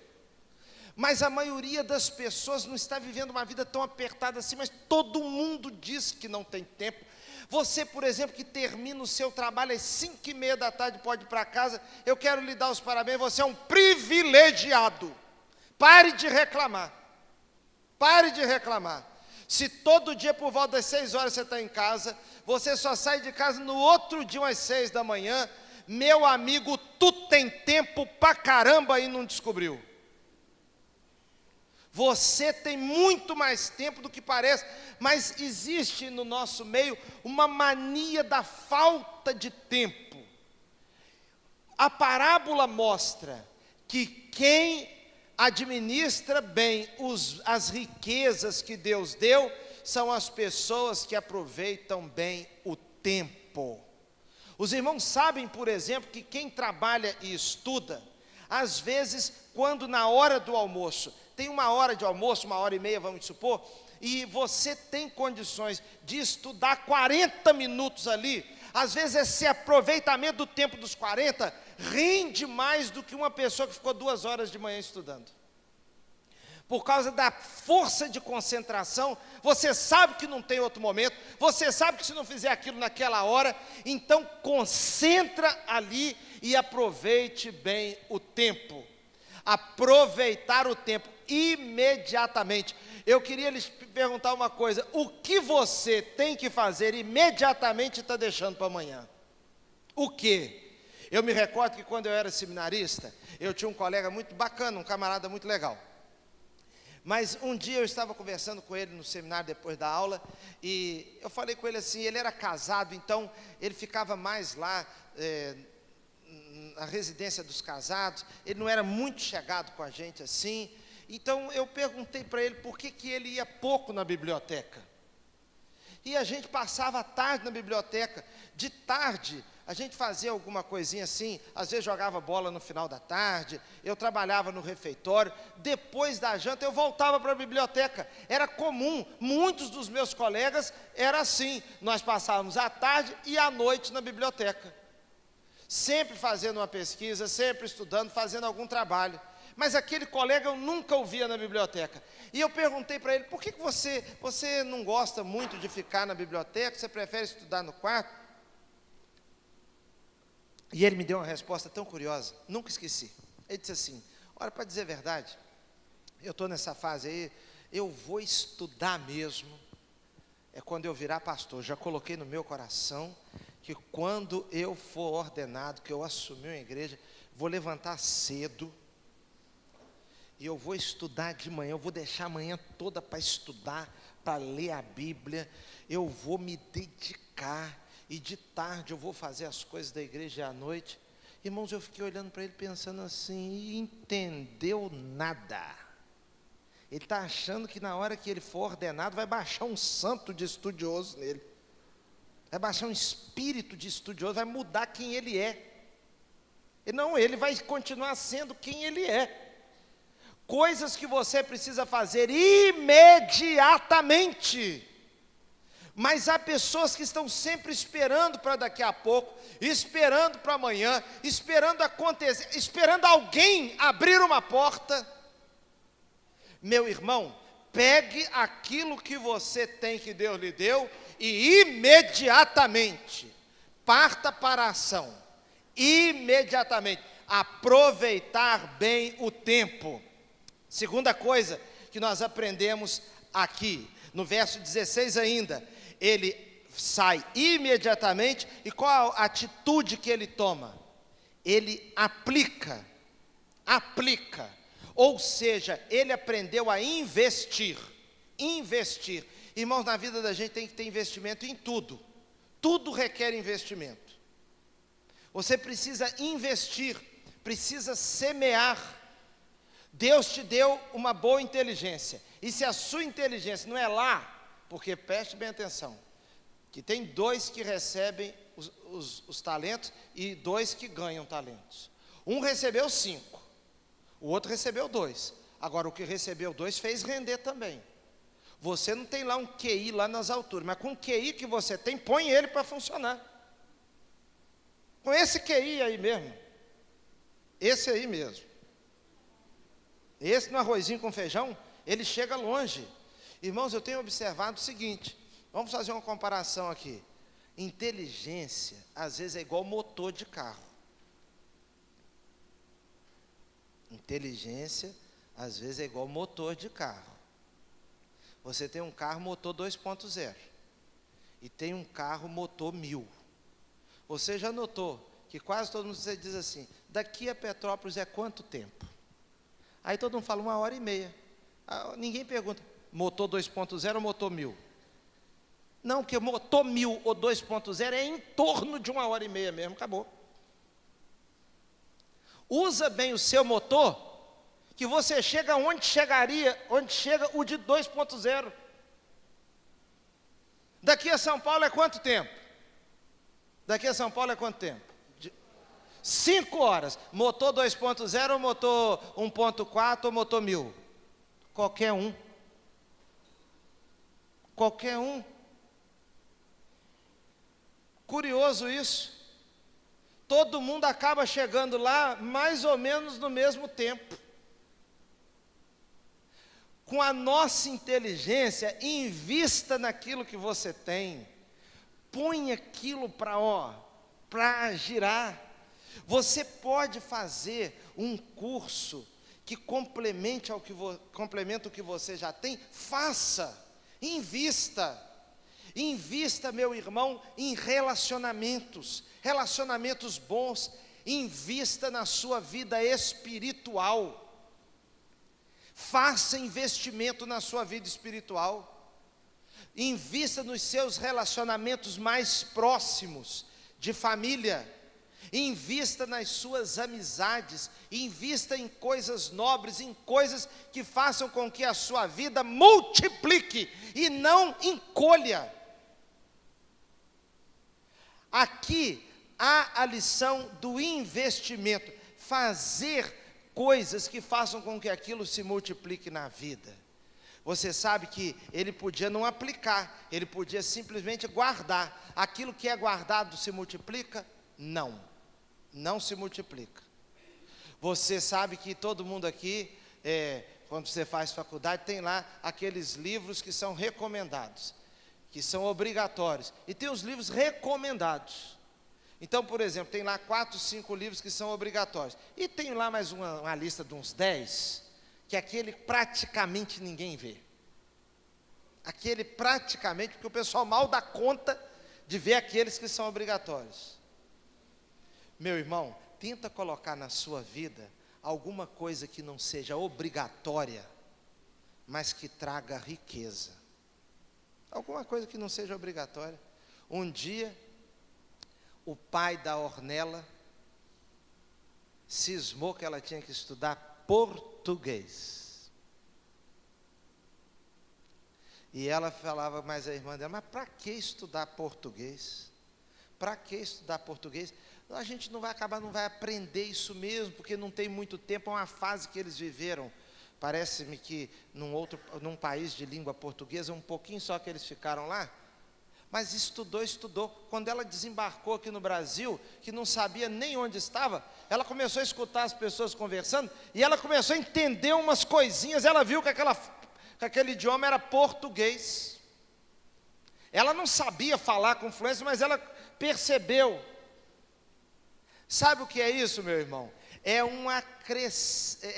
Speaker 3: Mas a maioria das pessoas não está vivendo uma vida tão apertada assim, mas todo mundo diz que não tem tempo. Você, por exemplo, que termina o seu trabalho às 5:30 da tarde, pode ir para casa, eu quero lhe dar os parabéns, você é um privilegiado. Pare de reclamar. Pare de reclamar. Se todo dia por volta das 6 horas você está em casa, você só sai de casa no outro dia às 6 da manhã, meu amigo, tu tem tempo pra caramba e não descobriu. Você tem muito mais tempo do que parece, mas existe no nosso meio uma mania da falta de tempo. A parábola mostra que quem administra bem as riquezas que Deus deu são as pessoas que aproveitam bem o tempo. Os irmãos sabem, por exemplo, que quem trabalha e estuda, às vezes, quando na hora do almoço, tem uma hora de almoço, 1h30, vamos supor, e você tem condições de estudar 40 minutos ali, às vezes esse aproveitamento do tempo dos 40 rende mais do que uma pessoa que ficou 2 horas de manhã estudando. Por causa da força de concentração, você sabe que não tem outro momento, você sabe que se não fizer aquilo naquela hora, então concentra ali e aproveite bem o tempo. Aproveitar o tempo imediatamente. Eu queria lhes perguntar uma coisa, o que você tem que fazer imediatamente e está deixando para amanhã? O quê? Eu me recordo que quando eu era seminarista, eu tinha um colega muito bacana, um camarada muito legal. Mas um dia eu estava conversando com ele no seminário depois da aula, e eu falei com ele assim, ele era casado, então ele ficava mais lá, na residência dos casados, ele não era muito chegado com a gente assim, então eu perguntei para ele por que ele ia pouco na biblioteca. E a gente passava a tarde na biblioteca, de tarde a gente fazia alguma coisinha assim, às vezes jogava bola no final da tarde, eu trabalhava no refeitório, depois da janta eu voltava para a biblioteca, era comum, muitos dos meus colegas era assim, nós passávamos a tarde e a noite na biblioteca, sempre fazendo uma pesquisa, sempre estudando, fazendo algum trabalho, mas aquele colega eu nunca o via na biblioteca, e eu perguntei para ele, por que você não gosta muito de ficar na biblioteca, você prefere estudar no quarto? E ele me deu uma resposta tão curiosa, nunca esqueci. Ele disse assim, olha, para dizer a verdade, eu estou nessa fase aí, eu vou estudar mesmo, é quando eu virar pastor. Já coloquei no meu coração, que quando eu for ordenado, que eu assumir uma igreja, vou levantar cedo, e eu vou estudar de manhã, eu vou deixar a manhã toda para estudar, para ler a Bíblia, eu vou me dedicar, e de tarde eu vou fazer as coisas da igreja e à noite. Irmãos, eu fiquei olhando para ele pensando assim, entendeu nada. Ele está achando que na hora que ele for ordenado, vai baixar um santo de estudioso nele. Vai baixar um espírito de estudioso, vai mudar quem ele é. E não, ele vai continuar sendo quem ele é. Coisas que você precisa fazer imediatamente. Mas há pessoas que estão sempre esperando para daqui a pouco, esperando para amanhã, esperando acontecer, esperando alguém abrir uma porta. Meu irmão, pegue aquilo que você tem, que Deus lhe deu, e imediatamente parta para a ação. Imediatamente. Aproveitar bem o tempo. Segunda coisa que nós aprendemos aqui, no verso 16 ainda, ele sai imediatamente, e qual a atitude que ele toma? Ele aplica, ou seja, ele aprendeu a investir. Irmãos, na vida da gente tem que ter investimento em tudo, tudo requer investimento. Você precisa investir, precisa semear. Deus te deu uma boa inteligência, e se a sua inteligência não é lá, porque preste bem atenção, que tem 2 que recebem os talentos e 2 que ganham talentos. Um recebeu 5, o outro recebeu 2. Agora o que recebeu 2 fez render também. Você não tem lá um QI lá nas alturas, mas com o QI que você tem, põe ele para funcionar. Com esse QI aí mesmo, esse aí mesmo, esse no arrozinho com feijão, ele chega longe. Irmãos, eu tenho observado o seguinte, vamos fazer uma comparação aqui. Inteligência, às vezes, é igual motor de carro. Inteligência, às vezes, é igual motor de carro. Você tem um carro motor 2.0 e tem um carro motor 1000. Você já notou que quase todo mundo diz assim, daqui a Petrópolis é quanto tempo? Aí todo mundo fala 1h30. Ninguém pergunta, motor 2.0 ou motor 1000? Não, porque motor 1000 ou 2.0 é em torno de 1h30 mesmo, acabou. Usa bem o seu motor, que você chega onde chega o de 2.0. Daqui a São Paulo é quanto tempo? 5 horas. Motor 2.0 ou motor 1.4 ou motor 1000? Qualquer um. Curioso isso. Todo mundo acaba chegando lá mais ou menos no mesmo tempo. Com a nossa inteligência, invista naquilo que você tem. Põe aquilo para girar. Você pode fazer um curso que complementa o que você já tem. Faça, invista, meu irmão, em relacionamentos bons. Invista na sua vida espiritual. Faça investimento na sua vida espiritual. Invista nos seus relacionamentos mais próximos, de família. Invista nas suas amizades. Invista em coisas nobres, em coisas que façam com que a sua vida multiplique e não encolha. Aqui há a lição do investimento. Fazer coisas que façam com que aquilo se multiplique na vida. Você sabe que ele podia não aplicar, ele podia simplesmente guardar. Aquilo que é guardado se multiplica? Não se multiplica. Você sabe que todo mundo aqui, quando você faz faculdade, tem lá aqueles livros que são recomendados, que são obrigatórios, e tem os livros recomendados. Então, por exemplo, tem lá 4, 5 livros que são obrigatórios, e tem lá mais uma lista de uns 10, que aquele praticamente ninguém vê. Aquele praticamente, porque o pessoal mal dá conta de ver aqueles que são obrigatórios. Meu irmão, tenta colocar na sua vida alguma coisa que não seja obrigatória, mas que traga riqueza. Alguma coisa que não seja obrigatória. Um dia, o pai da Ornella cismou que ela tinha que estudar português. E ela falava, mas a irmã dela, mas para que estudar português? Para que estudar português? A gente não vai aprender isso mesmo, porque não tem muito tempo, é uma fase que eles viveram. Parece-me que num país de língua portuguesa, um pouquinho só que eles ficaram lá, Mas estudou. Quando ela desembarcou aqui no Brasil, que não sabia nem onde estava, ela começou a escutar as pessoas conversando, e ela começou a entender umas coisinhas. Ela viu que aquele idioma era português. Ela não sabia falar com fluência, mas ela percebeu. Sabe o que é isso, meu irmão? É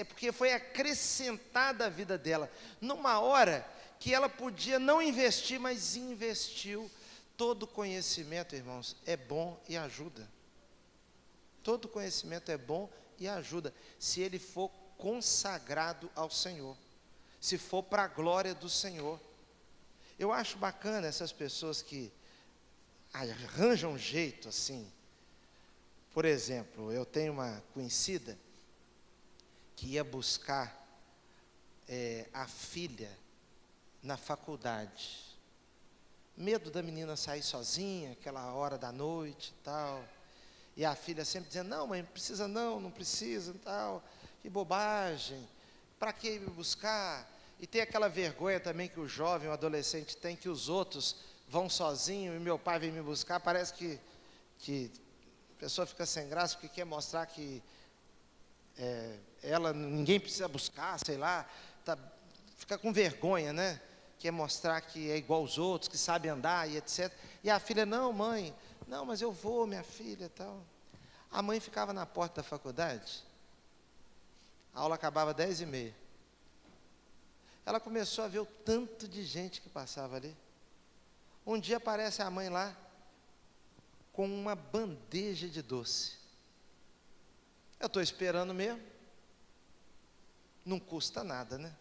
Speaker 3: porque foi acrescentada a vida dela, numa hora que ela podia não investir, mas investiu. Todo conhecimento, irmãos, é bom e ajuda. Todo conhecimento é bom e ajuda, se ele for consagrado ao Senhor, se for para a glória do Senhor. Eu acho bacana essas pessoas que arranjam um jeito assim. Por exemplo, eu tenho uma conhecida que ia buscar a filha na faculdade. Medo da menina sair sozinha, aquela hora da noite e tal. E a filha sempre dizendo, não mãe, não precisa e tal. Que bobagem, para que me buscar? E tem aquela vergonha também que o jovem, o adolescente tem, que os outros vão sozinhos e meu pai vem me buscar. Parece que a pessoa fica sem graça porque quer mostrar que ninguém precisa buscar, sei lá, fica com vergonha, né? Quer mostrar que é igual aos outros, que sabe andar e etc. E a filha, não mãe, não, mas eu vou, minha filha, tal. A mãe ficava na porta da faculdade, a aula acabava 10h30. Ela começou a ver o tanto de gente que passava ali. Um dia aparece a mãe lá, com uma bandeja de doce. Eu estou esperando mesmo. Não custa nada, né?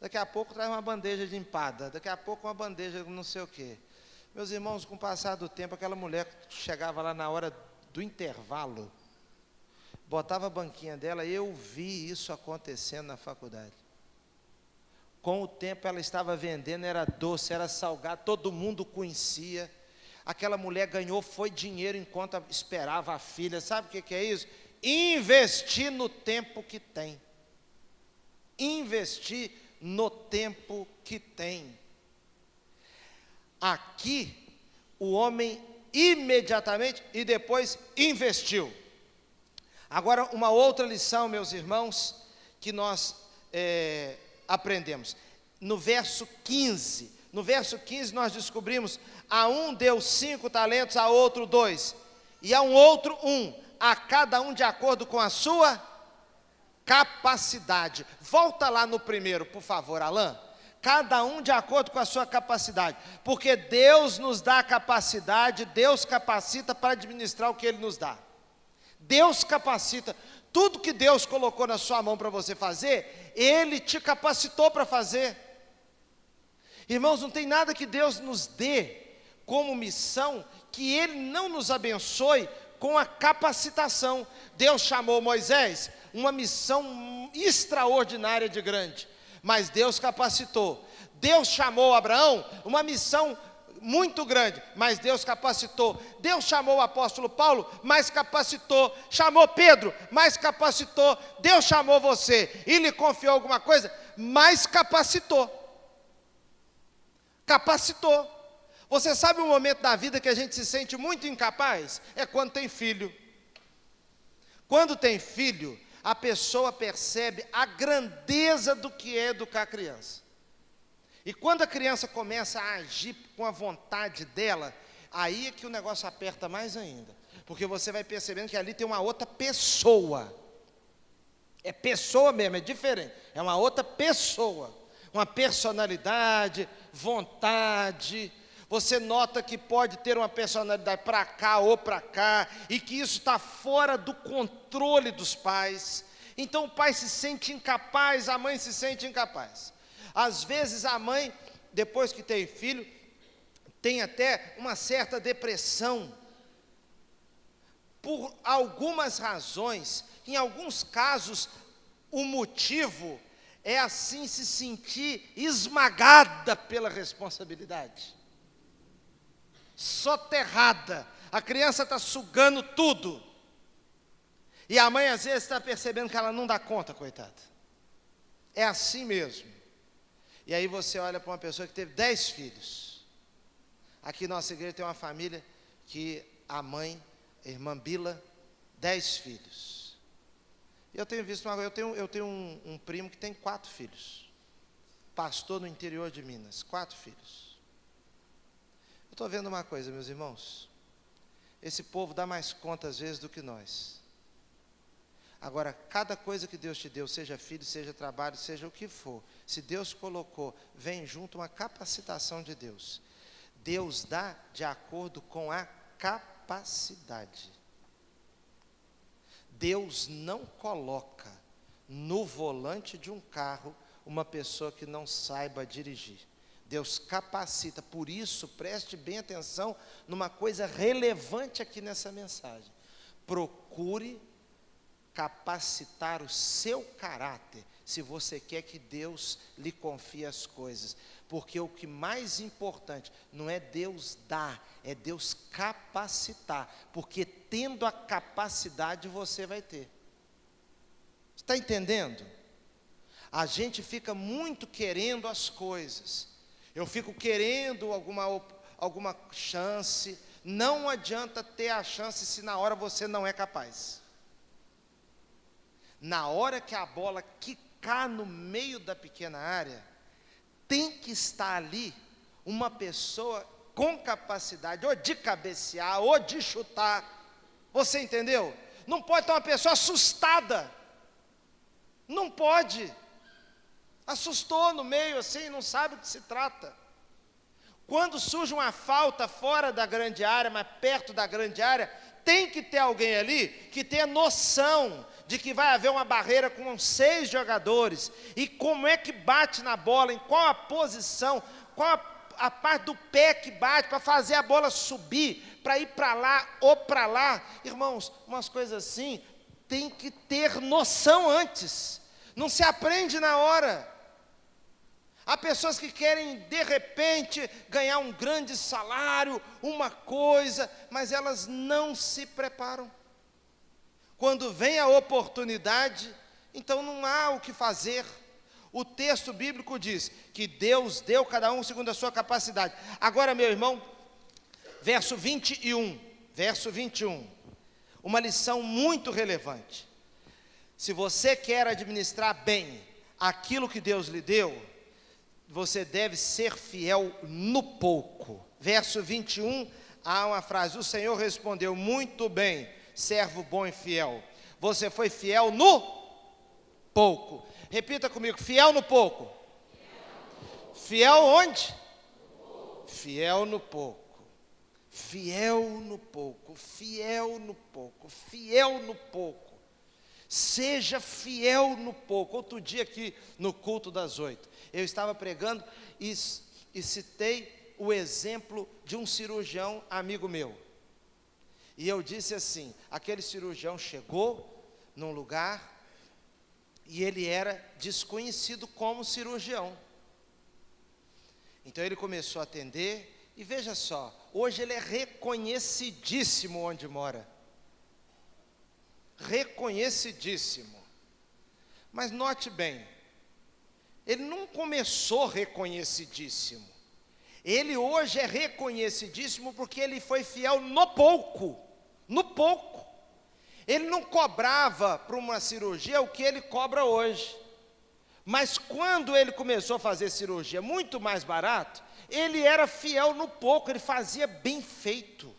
Speaker 3: Daqui a pouco traz uma bandeja de empada, daqui a pouco uma bandeja de não sei o quê. Meus irmãos, com o passar do tempo, aquela mulher chegava lá na hora do intervalo, botava a banquinha dela, e eu vi isso acontecendo na faculdade. Com o tempo ela estava vendendo, era doce, era salgado, todo mundo conhecia. Aquela mulher ganhou, foi dinheiro enquanto esperava a filha. Sabe o que é isso? Investir no tempo que tem. Investir no tempo que tem. Aqui, o homem imediatamente e depois investiu. Agora, uma outra lição, meus irmãos, que nós aprendemos. No verso 15. No verso 15 nós descobrimos, a um deu 5 talentos, a outro 2, e a um outro 1, a cada um de acordo com a sua capacidade. Volta lá no primeiro, por favor, Alain. Cada um de acordo com a sua capacidade, porque Deus nos dá a capacidade, Deus capacita para administrar o que Ele nos dá. Deus capacita, tudo que Deus colocou na sua mão para você fazer, Ele te capacitou para fazer. Irmãos, não tem nada que Deus nos dê como missão que Ele não nos abençoe com a capacitação. Deus chamou Moisés, uma missão extraordinária de grande, mas Deus capacitou. Deus chamou Abraão, uma missão muito grande, mas Deus capacitou. Deus chamou o apóstolo Paulo, mas capacitou. Chamou Pedro, mas capacitou. Deus chamou você e lhe confiou alguma coisa, mas capacitou. Capacitou. Você sabe um momento da vida que a gente se sente muito incapaz? É quando tem filho. Quando tem filho, a pessoa percebe a grandeza do que é educar a criança. E quando a criança começa a agir com a vontade dela, aí é que o negócio aperta mais ainda. Porque você vai percebendo que ali tem uma outra pessoa. É pessoa mesmo, é diferente. É uma outra pessoa. Uma personalidade, vontade. Você nota que pode ter uma personalidade para cá ou para cá, e que isso está fora do controle dos pais. Então o pai se sente incapaz, a mãe se sente incapaz. Às vezes a mãe, depois que tem filho, tem até uma certa depressão, por algumas razões. Em alguns casos, o motivo é assim se sentir esmagada pela responsabilidade, soterrada. A criança está sugando tudo, e a mãe às vezes está percebendo que ela não dá conta, coitada. É assim mesmo. E aí você olha para uma pessoa que teve 10 filhos. Aqui nossa igreja tem uma família que a mãe, a irmã Bila, 10 filhos. Eu tenho visto eu tenho um primo que tem 4 filhos. Pastor no interior de Minas, 4 filhos. Eu estou vendo uma coisa, meus irmãos. Esse povo dá mais conta às vezes do que nós. Agora, cada coisa que Deus te deu, seja filho, seja trabalho, seja o que for, se Deus colocou, vem junto uma capacitação de Deus. Deus dá de acordo com a capacidade. Deus não coloca no volante de um carro uma pessoa que não saiba dirigir. Deus capacita. Por isso, preste bem atenção numa coisa relevante aqui nessa mensagem. Procure capacitar o seu caráter, se você quer que Deus lhe confie as coisas. Porque o que mais importante não é Deus dar, é Deus capacitar. Porque tendo a capacidade você vai ter. Está entendendo? A gente fica muito querendo as coisas. Eu fico querendo alguma chance. Não adianta ter a chance se na hora você não é capaz. Na hora que a bola quicar no meio da pequena área, tem que estar ali uma pessoa com capacidade, ou de cabecear, ou de chutar. Você entendeu? Não pode ter uma pessoa assustada. Não pode. Assustou no meio assim, não sabe o que se trata. Quando surge uma falta fora da grande área, mas perto da grande área, tem que ter alguém ali que tenha noção de que vai haver uma barreira com 6 jogadores, e como é que bate na bola, em qual a posição, qual a parte do pé que bate, para fazer a bola subir, para ir para lá ou para lá. Irmãos, umas coisas assim, tem que ter noção antes, não se aprende na hora. Há pessoas que querem, de repente, ganhar um grande salário, uma coisa, mas elas não se preparam. Quando vem a oportunidade, então não há o que fazer. O texto bíblico diz que Deus deu cada um segundo a sua capacidade. Agora, meu irmão, verso 21, uma lição muito relevante. Se você quer administrar bem aquilo que Deus lhe deu, você deve ser fiel no pouco. Verso 21, há uma frase: o Senhor respondeu, muito bem, servo bom e fiel. Você foi fiel no pouco. Repita comigo: fiel no pouco. Fiel onde? Fiel no pouco. Fiel no pouco. Fiel no pouco. Fiel no pouco. Seja fiel no pouco. Outro dia aqui no culto das 8, eu estava pregando e citei o exemplo de um cirurgião amigo meu. E eu disse assim: aquele cirurgião chegou num lugar e ele era desconhecido como cirurgião. Então ele começou a atender e veja só, hoje ele é reconhecidíssimo onde mora. Reconhecidíssimo. Mas note bem, ele não começou reconhecidíssimo. Ele hoje é reconhecidíssimo porque ele foi fiel no pouco. No pouco. Ele não cobrava para uma cirurgia o que ele cobra hoje. Mas quando ele começou a fazer cirurgia muito mais barato, ele era fiel no pouco, ele fazia bem feito.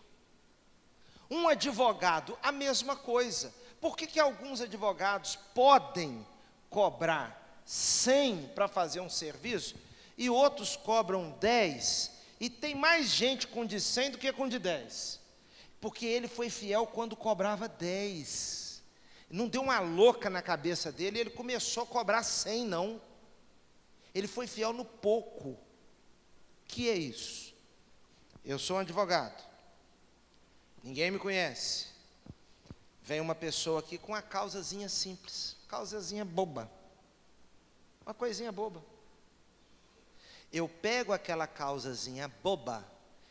Speaker 3: Um advogado, a mesma coisa. Por que alguns advogados podem cobrar 100 para fazer um serviço e outros cobram 10, e tem mais gente com de 100 do que com de 10? Porque ele foi fiel quando cobrava 10. Não deu uma louca na cabeça dele e ele começou a cobrar 100, não. Ele foi fiel no pouco. Que é isso? Eu sou um advogado. Ninguém me conhece. Vem uma pessoa aqui com uma causazinha simples, causazinha boba. Uma coisinha boba. Eu pego aquela causazinha boba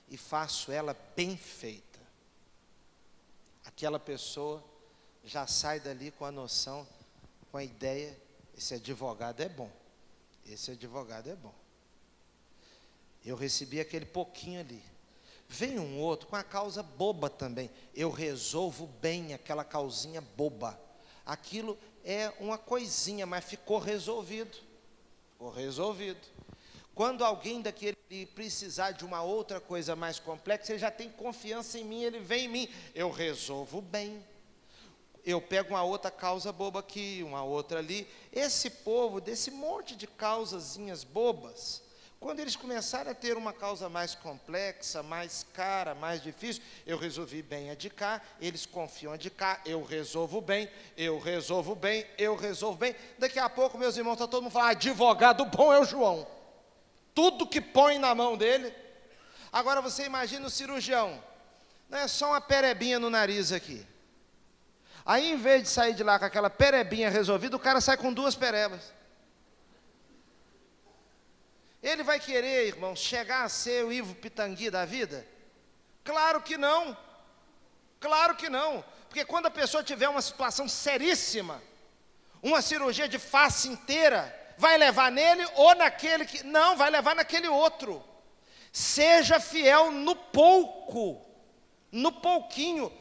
Speaker 3: e faço ela bem feita. Aquela pessoa já sai dali com a noção, com a ideia: esse advogado é bom. Esse advogado é bom. Eu recebi aquele pouquinho ali. Vem um outro com a causa boba também. Eu resolvo bem aquela causinha boba. Aquilo é uma coisinha, mas ficou resolvido. Ficou resolvido. Quando alguém daquele precisar de uma outra coisa mais complexa, ele já tem confiança em mim, ele vem em mim. Eu resolvo bem. Eu pego uma outra causa boba aqui, uma outra ali. Esse povo, desse monte de causazinhas bobas, quando eles começarem a ter uma causa mais complexa, mais cara, mais difícil, eu resolvi bem a de cá, eles confiam a de cá, eu resolvo bem, eu resolvo bem, eu resolvo bem. Daqui a pouco, meus irmãos, está todo mundo falando, advogado bom é o João. Tudo que põe na mão dele. Agora você imagina o cirurgião, não é só uma perebinha no nariz aqui. Aí, em vez de sair de lá com aquela perebinha resolvida, o cara sai com 2 perebas. Ele vai querer, irmãos, chegar a ser o Ivo Pitangui da vida? Claro que não. Claro que não. Porque quando a pessoa tiver uma situação seríssima, uma cirurgia de face inteira, vai levar nele ou naquele que... Não, vai levar naquele outro. Seja fiel no pouco, no pouquinho.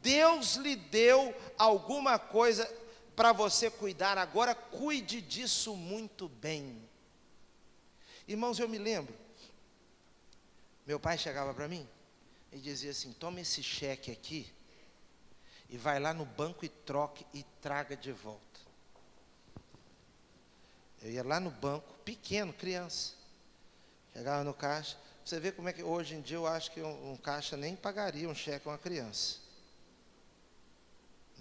Speaker 3: Deus lhe deu alguma coisa para você cuidar, agora cuide disso muito bem. Irmãos, eu me lembro, meu pai chegava para mim e dizia assim, toma esse cheque aqui e vai lá no banco e troque e traga de volta. Eu ia lá no banco, pequeno, criança, chegava no caixa, você vê como é que hoje em dia eu acho que um caixa nem pagaria um cheque a uma criança.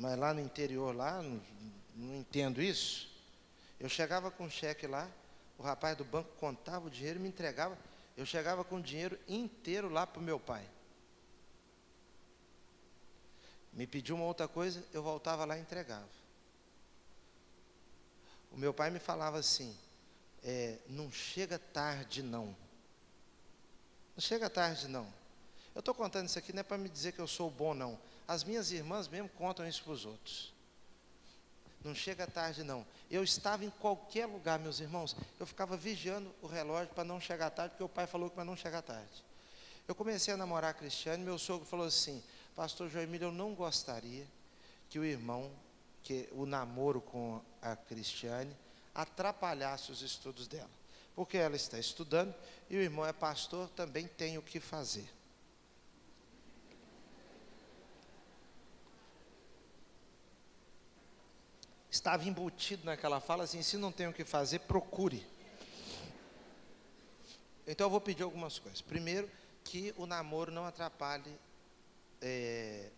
Speaker 3: Mas lá no interior, lá, não entendo isso. Eu chegava com um cheque lá, o rapaz do banco contava o dinheiro e me entregava. Eu chegava com o dinheiro inteiro lá para o meu pai. Me pediu uma outra coisa, eu voltava lá e entregava. O meu pai me falava assim, não chega tarde não. Não chega tarde não. Eu estou contando isso aqui não é para me dizer que eu sou bom não. As minhas irmãs mesmo contam isso para os outros. Não chega tarde não. Eu estava em qualquer lugar, meus irmãos, eu ficava vigiando o relógio para não chegar tarde, porque o pai falou que para não chegar tarde. Eu comecei a namorar a Cristiane, meu sogro falou assim, pastor Joemílio, eu não gostaria que o irmão, que o namoro com a Cristiane, atrapalhasse os estudos dela. Porque ela está estudando e o irmão é pastor, também tem o que fazer. Estava embutido naquela fala assim, se não tem o que fazer, procure. Então eu vou pedir algumas coisas. Primeiro, que o namoro não atrapalhe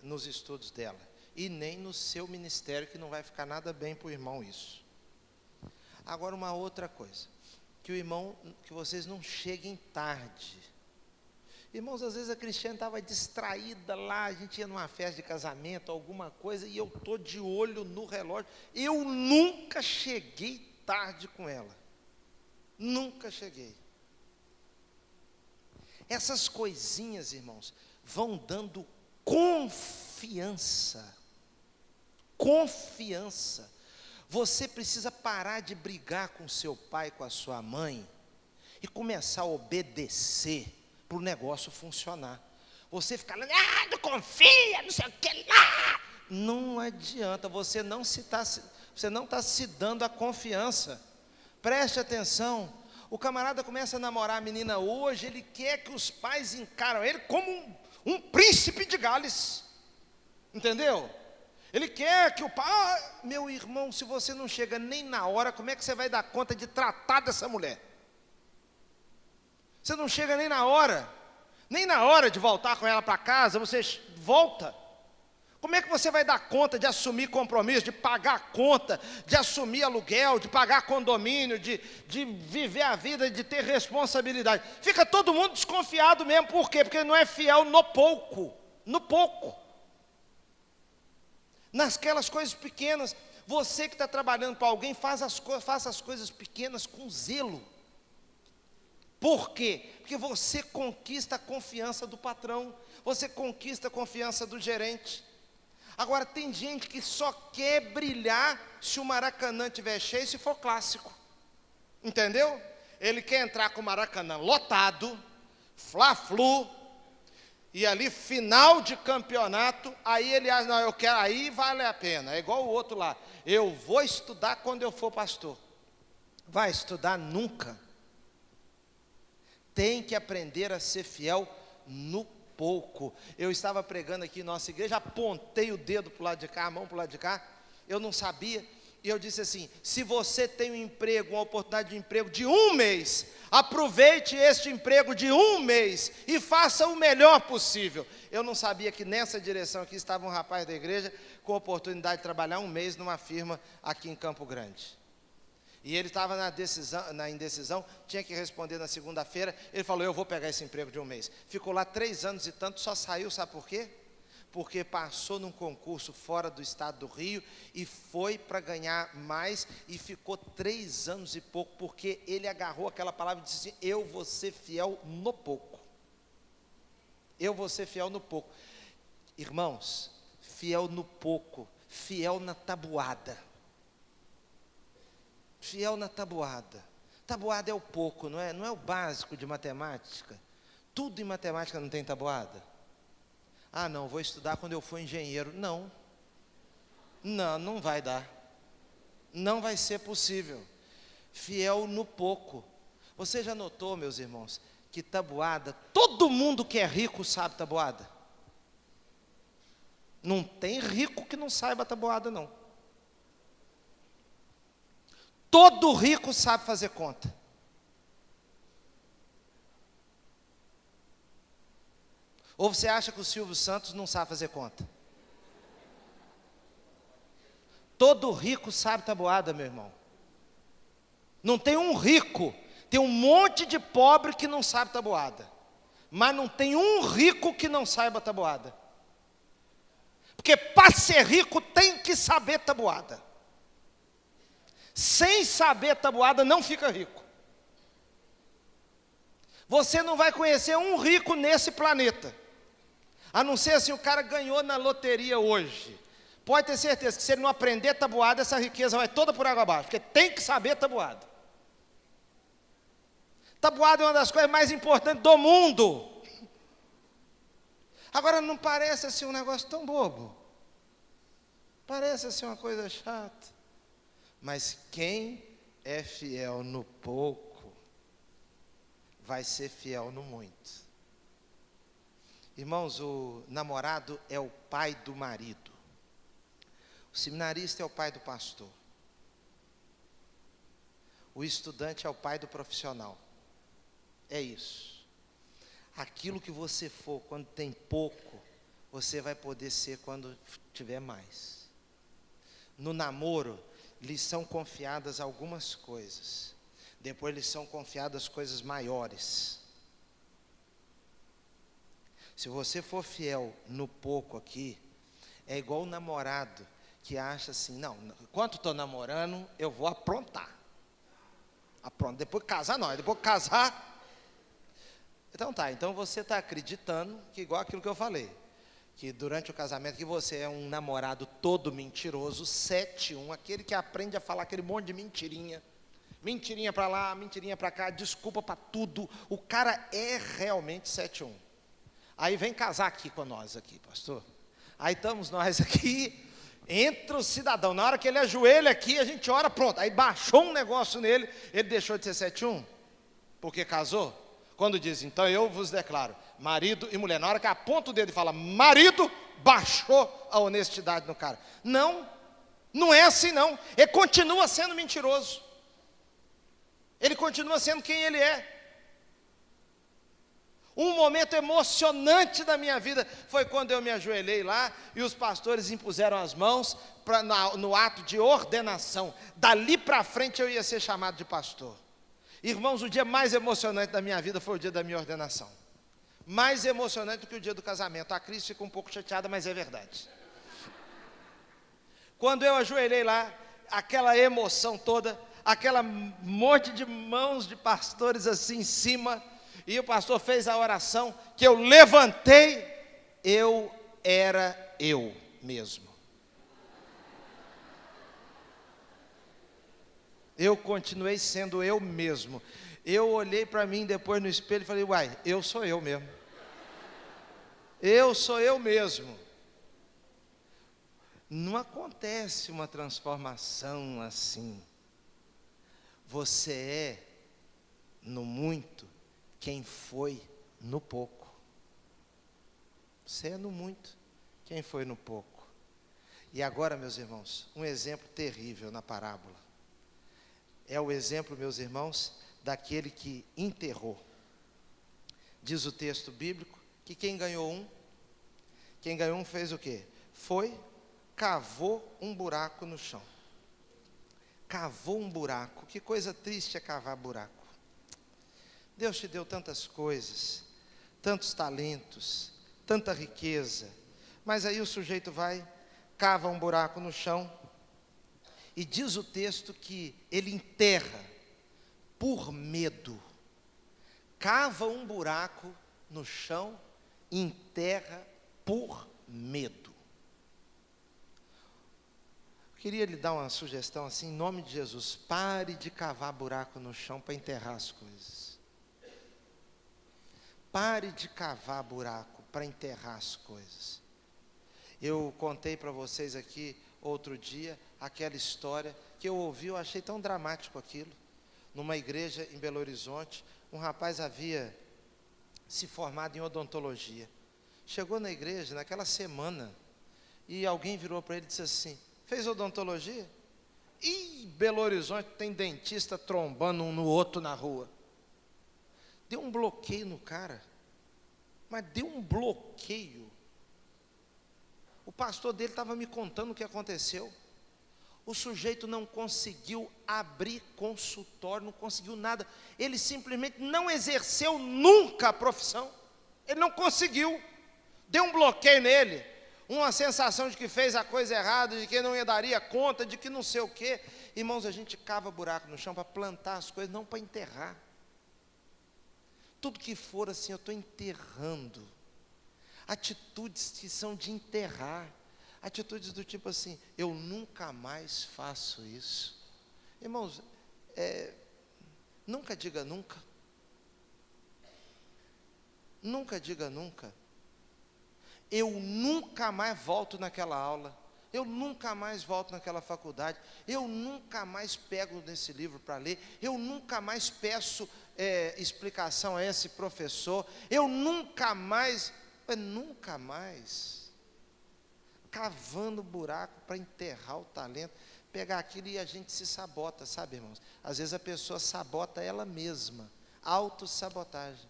Speaker 3: nos estudos dela. E nem no seu ministério, que não vai ficar nada bem para o irmão isso. Agora uma outra coisa. Que vocês não cheguem tarde. Irmãos, às vezes a Cristiane estava distraída lá, a gente ia numa festa de casamento, alguma coisa, e eu estou de olho no relógio. Eu nunca cheguei tarde com ela. Nunca cheguei. Essas coisinhas, irmãos, vão dando confiança. Confiança. Você precisa parar de brigar com seu pai, com a sua mãe, e começar a obedecer para o negócio funcionar. Você ficar lá, não confia, não sei o que lá. Não adianta, você não está se dando a confiança. Preste atenção. O camarada começa a namorar a menina hoje, ele quer que os pais encaram ele como um príncipe de Gales. Entendeu? Ele quer que o pai... meu irmão, se você não chega nem na hora, como é que você vai dar conta de tratar dessa mulher? Você não chega nem na hora de voltar com ela para casa, você volta. Como é que você vai dar conta de assumir compromisso, de pagar conta, de assumir aluguel, de pagar condomínio, de viver a vida, de ter responsabilidade? Fica todo mundo desconfiado mesmo, por quê? Porque não é fiel no pouco, Nasquelas coisas pequenas. Você que está trabalhando para alguém, faça as coisas pequenas com zelo. Por quê? Porque você conquista a confiança do patrão, você conquista a confiança do gerente. Agora, tem gente que só quer brilhar se o Maracanã estiver cheio, se for clássico. Entendeu? Ele quer entrar com o Maracanã lotado, Fla-Flu, E ali, final de campeonato, aí ele acha, não, eu quero, aí vale a pena. É igual o outro lá. Eu vou estudar quando eu for pastor. Vai estudar nunca. Tem que aprender a ser fiel no pouco. Eu estava pregando aqui em nossa igreja, apontei o dedo para o lado de cá, a mão para o lado de cá. Eu não sabia. E eu disse assim, se você tem um emprego, uma oportunidade de emprego de 1 mês, aproveite este emprego de 1 mês e faça o melhor possível. Eu não sabia que nessa direção aqui estava um rapaz da igreja com a oportunidade de trabalhar 1 mês numa firma aqui em Campo Grande. E ele estava na indecisão, tinha que responder na segunda-feira, ele falou, eu vou pegar esse emprego de 1 mês. Ficou lá 3 anos e tanto, só saiu, sabe por quê? Porque passou num concurso fora do estado do Rio e foi para ganhar mais e ficou 3 anos e pouco, porque ele agarrou aquela palavra e disse assim, eu vou ser fiel no pouco. Eu vou ser fiel no pouco. Irmãos, fiel no pouco, fiel na tabuada. Fiel na tabuada. Tabuada é o pouco, não é? Não é o básico de matemática. Tudo em matemática não tem tabuada. Ah, não, vou estudar quando eu for engenheiro. Não, não vai dar. Não vai ser possível. Fiel no pouco. Você já notou, meus irmãos, que tabuada, todo mundo que é rico sabe tabuada? Não tem rico que não saiba tabuada, não. Todo rico sabe fazer conta. Ou você acha que o Silvio Santos não sabe fazer conta? Todo rico sabe tabuada, meu irmão. Não tem um rico, tem um monte de pobre que não sabe tabuada. Mas não tem um rico que não saiba tabuada. Porque para ser rico tem que saber tabuada. Sem saber tabuada não fica rico. Você não vai conhecer um rico nesse planeta. A não ser assim, o cara ganhou na loteria hoje. Pode ter certeza que se ele não aprender tabuada, essa riqueza vai toda por água abaixo, porque tem que saber tabuada. Tabuada é uma das coisas mais importantes do mundo. Agora, não parece assim um negócio tão bobo. Parece assim uma coisa chata. Mas quem é fiel no pouco, vai ser fiel no muito. Irmãos, o namorado é o pai do marido. O seminarista é o pai do pastor. O estudante é o pai do profissional. É isso. Aquilo que você for quando tem pouco, você vai poder ser quando tiver mais. No namoro, lhes são confiadas algumas coisas. Depois lhes são confiadas coisas maiores. Se você for fiel no pouco aqui, é igual o namorado que acha assim, não, enquanto estou namorando, eu vou aprontar. Apronta, depois que casar não, depois que casar... Então tá, então você está acreditando que igual aquilo que eu falei, que durante o casamento, que você é um namorado todo mentiroso, 7-1, aquele que aprende a falar aquele monte de mentirinha, mentirinha para lá, mentirinha para cá, desculpa para tudo, o cara é realmente 7-1. Aí vem casar aqui com nós aqui, pastor. Aí estamos nós aqui, entra o cidadão, na hora que ele ajoelha aqui, a gente ora, pronto. Aí baixou um negócio nele, ele deixou de ser 7-1, porque casou. Quando diz, então eu vos declaro, marido e mulher. Na hora que aponta o dedo e fala, marido, baixou a honestidade no cara. Não, não é assim não. Ele continua sendo mentiroso. Ele continua sendo quem ele é. Um momento emocionante da minha vida foi quando eu me ajoelhei lá e os pastores impuseram as mãos no ato de ordenação. Dali para frente eu ia ser chamado de pastor. Irmãos, o dia mais emocionante da minha vida foi o dia da minha ordenação. Mais emocionante do que o dia do casamento. A Cris fica um pouco chateada, mas é verdade. Quando eu ajoelhei lá, aquela emoção toda, aquela monte de mãos de pastores assim em cima, e o pastor fez a oração, que eu levantei, eu era eu mesmo. Eu continuei sendo eu mesmo. Eu olhei para mim depois no espelho e falei, uai, eu sou eu mesmo. Eu sou eu mesmo. Não acontece uma transformação assim. Você é, no muito, quem foi no pouco. Você é no muito, quem foi no pouco. E agora, meus irmãos, um exemplo terrível na parábola. É o exemplo, meus irmãos, daquele que enterrou. Diz o texto bíblico que quem ganhou um fez o quê? Foi, cavou um buraco no chão. Cavou um buraco. Que coisa triste é cavar buraco. Deus te deu tantas coisas, tantos talentos, tanta riqueza, mas aí o sujeito vai, cava um buraco no chão, e diz o texto que ele enterra por medo. Cava um buraco no chão, enterra por medo. Eu queria lhe dar uma sugestão assim, em nome de Jesus: pare de cavar buraco no chão para enterrar as coisas. Pare de cavar buraco para enterrar as coisas. Eu contei para vocês aqui outro dia aquela história que eu ouvi, eu achei tão dramático aquilo. Numa igreja em Belo Horizonte, um rapaz havia se formado em odontologia. Chegou na igreja naquela semana e alguém virou para ele e disse assim: fez odontologia? Ih, Belo Horizonte tem dentista trombando um no outro na rua. Deu um bloqueio no cara, mas deu um bloqueio. O pastor dele estava me contando o que aconteceu. O sujeito não conseguiu abrir consultório, não conseguiu nada. Ele simplesmente não exerceu nunca a profissão. Ele não conseguiu. Deu um bloqueio nele. Uma sensação de que fez a coisa errada, de que não ia daria conta, de que não sei o quê. Irmãos, a gente cava buraco no chão para plantar as coisas, não para enterrar. Tudo que for assim, eu estou enterrando. Atitudes que são de enterrar. Atitudes do tipo assim: eu nunca mais faço isso. Irmãos, nunca diga nunca. Nunca diga nunca. Eu nunca mais volto naquela aula. Eu nunca mais volto naquela faculdade. Eu nunca mais pego nesse livro para ler. Eu nunca mais peço explicação a esse professor. Eu nunca mais cavando buraco para enterrar o talento, pegar aquilo, e a gente se sabota, sabe, irmãos? Às vezes a pessoa sabota ela mesma, autossabotagem.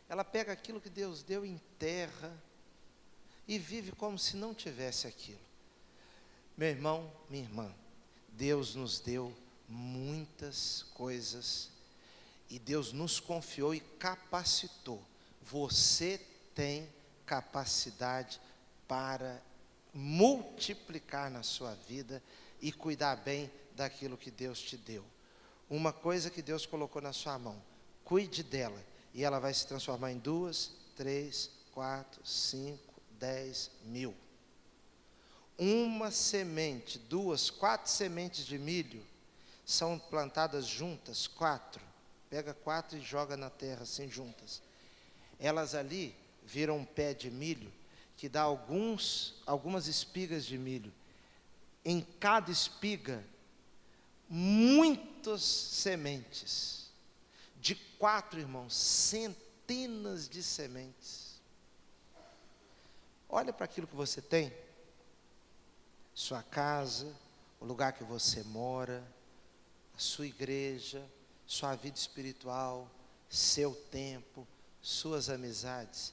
Speaker 3: Ela pega aquilo que Deus deu, enterra e vive como se não tivesse aquilo. Meu irmão, minha irmã, Deus nos deu muitas coisas e Deus nos confiou e capacitou. Você tem capacidade para multiplicar na sua vida e cuidar bem daquilo que Deus te deu. Uma coisa que Deus colocou na sua mão, cuide dela, e ela vai se transformar em 2, 3, 4, 5, 10 mil. Uma semente, 2, 4 sementes de milho são plantadas juntas, 4. Pega 4 e joga na terra assim juntas. Elas ali viram um pé de milho que dá algumas espigas de milho. Em cada espiga, muitas sementes. De 4, irmãos, centenas de sementes. Olha para aquilo que você tem. Sua casa, o lugar que você mora, a sua igreja, sua vida espiritual, seu tempo, suas amizades,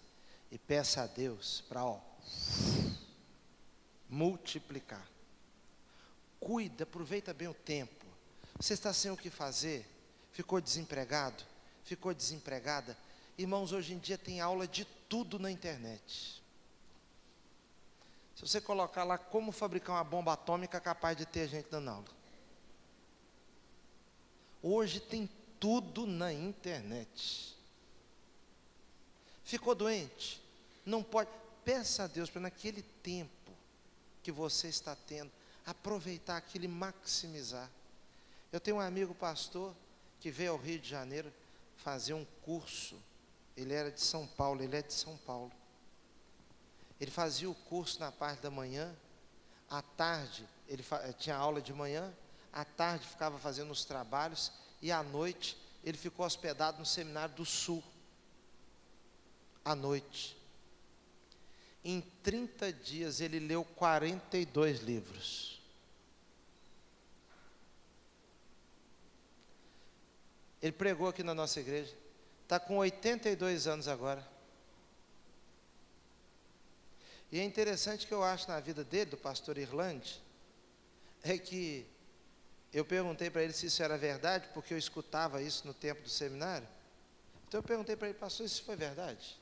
Speaker 3: e peça a Deus para multiplicar. Cuida, aproveita bem o tempo. Você está sem o que fazer? Ficou desempregado? Ficou desempregada? Irmãos, hoje em dia tem aula de tudo na internet. Se você colocar lá como fabricar uma bomba atômica, é capaz de ter gente dando aula. Hoje tem tudo na internet. Ficou doente? Não pode. Peça a Deus para naquele tempo que você está tendo, aproveitar aquilo e maximizar. Eu tenho um amigo pastor que veio ao Rio de Janeiro fazer um curso. ele era de São Paulo, ele é de São Paulo. Ele fazia o curso na parte da manhã, à tarde, ele tinha aula de manhã, à tarde ficava fazendo os trabalhos, e à noite ele ficou hospedado no Seminário do Sul. À noite. Em 30 dias ele leu 42 livros. Ele pregou aqui na nossa igreja. Está com 82 anos agora. E é interessante que eu acho na vida dele, do pastor Irlande, é que eu perguntei para ele se isso era verdade, porque eu escutava isso no tempo do seminário. Então eu perguntei para ele, pastor, isso foi verdade?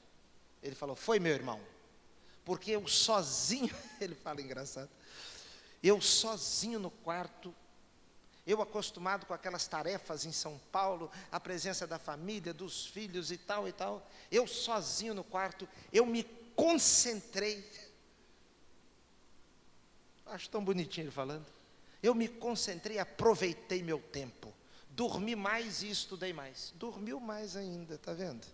Speaker 3: Ele falou, foi, meu irmão. Porque eu sozinho, ele fala engraçado, eu sozinho no quarto, eu acostumado com aquelas tarefas em São Paulo, a presença da família, dos filhos e tal, eu sozinho no quarto, eu me concentrei, acho tão bonitinho ele falando, eu me concentrei, aproveitei meu tempo, dormi mais e estudei mais, dormiu mais ainda, está vendo?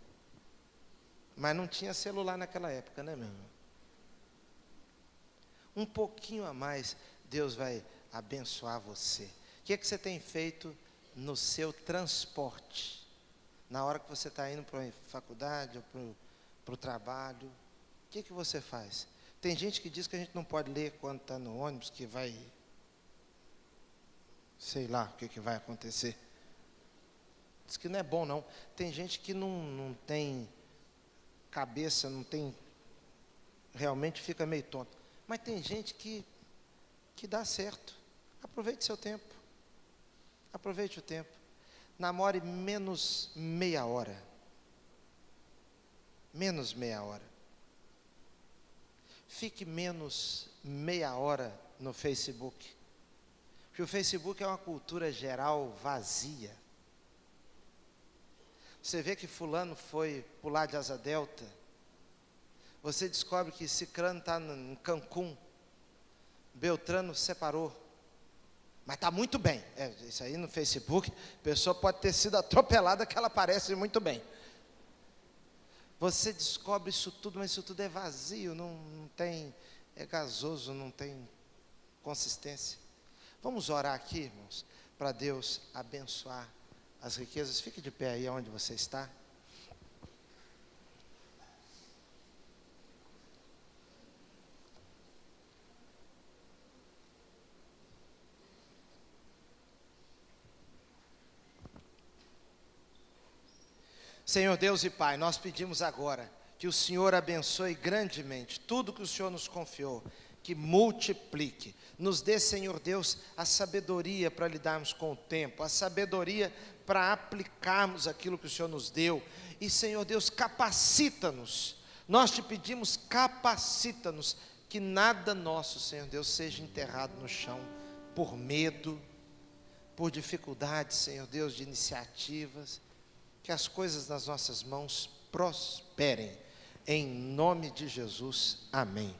Speaker 3: Mas não tinha celular naquela época, né, meu irmão? Um pouquinho a mais, Deus vai abençoar você. O que é que você tem feito no seu transporte? Na hora que você está indo para a faculdade ou para o trabalho, o que é que você faz? Tem gente que diz que a gente não pode ler quando está no ônibus, que vai, sei lá o que vai acontecer. Diz que não é bom não. Tem gente que não tem cabeça, não tem, realmente fica meio tonto. Mas tem gente que dá certo. Aproveite seu tempo. Aproveite o tempo. Namore menos meia hora. Menos meia hora. Fique menos meia hora no Facebook. Porque o Facebook é uma cultura geral vazia. Você vê que fulano foi pular de asa delta. Você descobre que ciclano está em Cancún, Beltrano separou, mas está muito bem. Isso aí no Facebook, a pessoa pode ter sido atropelada que ela parece muito bem. Você descobre isso tudo, mas isso tudo é vazio, não tem, é gasoso, não tem consistência. Vamos orar aqui, irmãos, para Deus abençoar as riquezas. Fique de pé aí onde você está. Senhor Deus e Pai, nós pedimos agora que o Senhor abençoe grandemente tudo que o Senhor nos confiou, que multiplique, nos dê, Senhor Deus, a sabedoria para lidarmos com o tempo, a sabedoria para aplicarmos aquilo que o Senhor nos deu, e Senhor Deus, capacita-nos, nós te pedimos, capacita-nos, que nada nosso, Senhor Deus, seja enterrado no chão, por medo, por dificuldades, Senhor Deus, de iniciativas, que as coisas nas nossas mãos prosperem, em nome de Jesus, amém.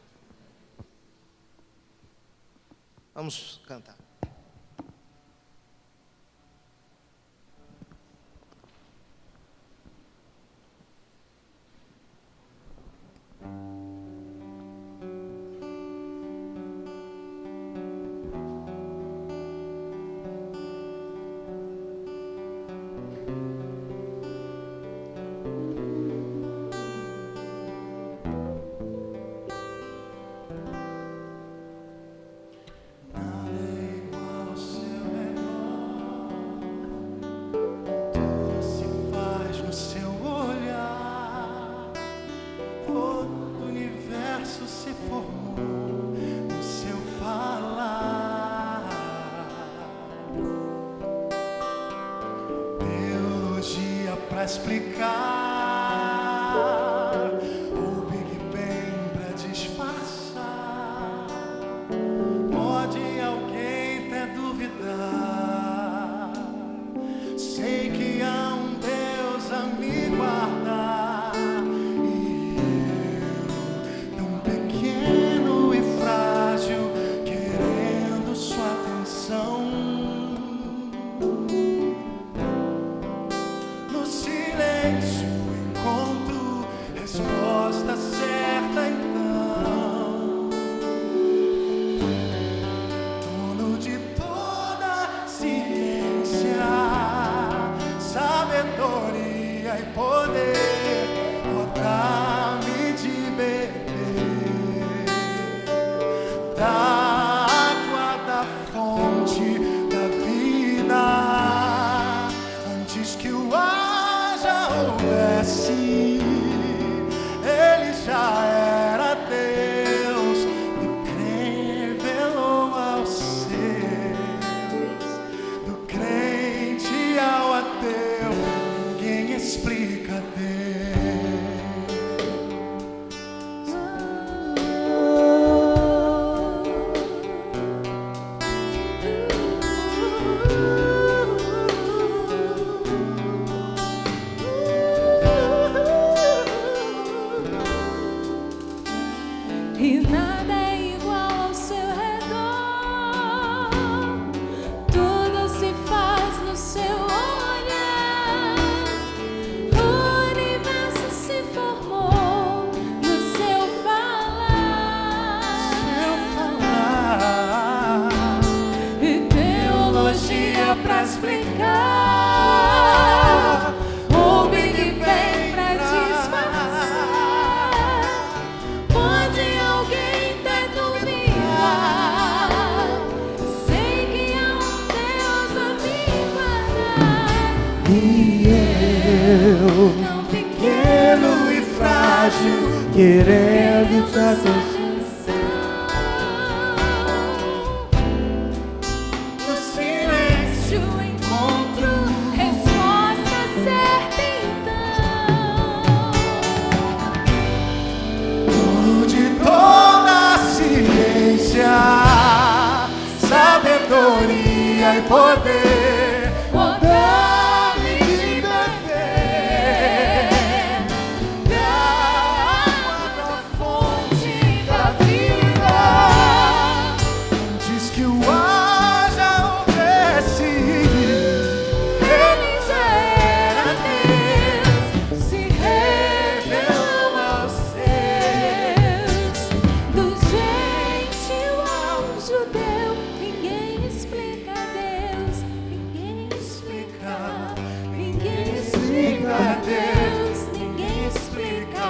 Speaker 3: Vamos cantar.
Speaker 10: Para explicar o Big Bang para disfarçar, pode alguém até duvidar. Sei que há um Deus a me guardar, e eu, tão pequeno e frágil, querendo sua atenção. Silêncio
Speaker 4: e nada é igual ao seu redor. Tudo se faz no seu olhar. O universo se formou no seu falar. E teologia pra explicar, o Big Bang pra disfarçar. Pode alguém deduviar? Sei que há um Deus a me guardar.
Speaker 10: E eu,
Speaker 4: Tão
Speaker 10: pequeno e frágil, querendo te atenção. No silêncio
Speaker 4: encontro resposta certa
Speaker 10: dono de toda a ciência, sabedoria e poder, dá-me de beber da água da fonte da vida. Diz que o ar já houvesse, ele já era Deus, se revelou aos seus.
Speaker 4: do gentil ao judeu. Ninguém explica Deus, ninguém explica, ninguém explica Deus, ninguém explica,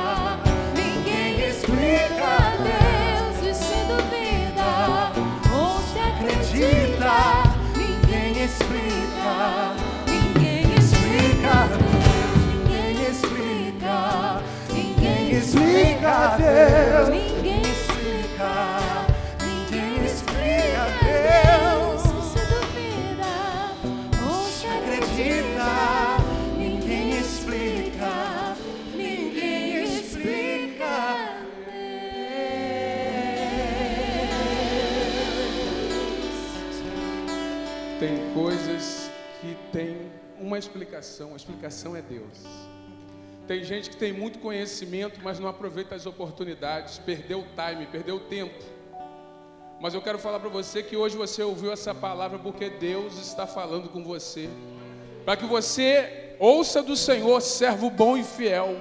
Speaker 4: ninguém explica Deus. E se duvida ou se acredita, ninguém explica, ninguém explica Deus, ninguém explica, ninguém explica Deus, ninguém explica, ninguém explica Deus. Se duvida ou se acredita, ninguém explica, ninguém explica
Speaker 11: Tem coisas que tem uma explicação, a explicação é Deus. Tem gente que tem muito conhecimento, mas não aproveita as oportunidades, perdeu o time, perdeu o tempo. Mas eu quero falar para você que hoje você ouviu essa palavra porque Deus está falando com você, para que você ouça do Senhor, servo bom e fiel.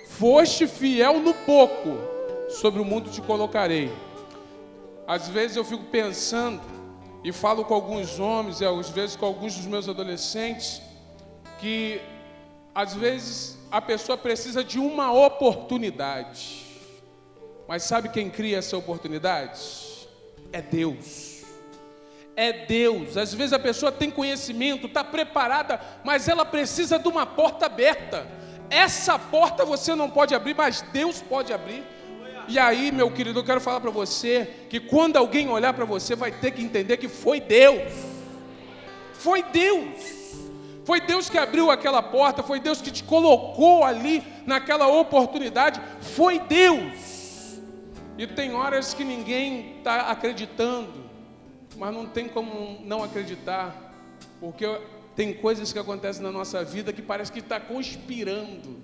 Speaker 11: Foste fiel no pouco, sobre o mundo te colocarei. Às vezes eu fico pensando e falo com alguns homens e às vezes com alguns dos meus adolescentes que às vezes a pessoa precisa de uma oportunidade. Mas sabe quem cria essa oportunidade? É Deus. É Deus. Às vezes a pessoa tem conhecimento, está preparada, mas ela precisa de uma porta aberta. Essa porta você não pode abrir, mas Deus pode abrir. E aí, meu querido, eu quero falar para você que quando alguém olhar para você, vai ter que entender que foi Deus. Foi Deus. Foi Deus que abriu aquela porta, foi Deus que te colocou ali naquela oportunidade. Foi Deus. E tem horas que ninguém está acreditando, mas não tem como não acreditar, porque tem coisas que acontecem na nossa vida que parece que está conspirando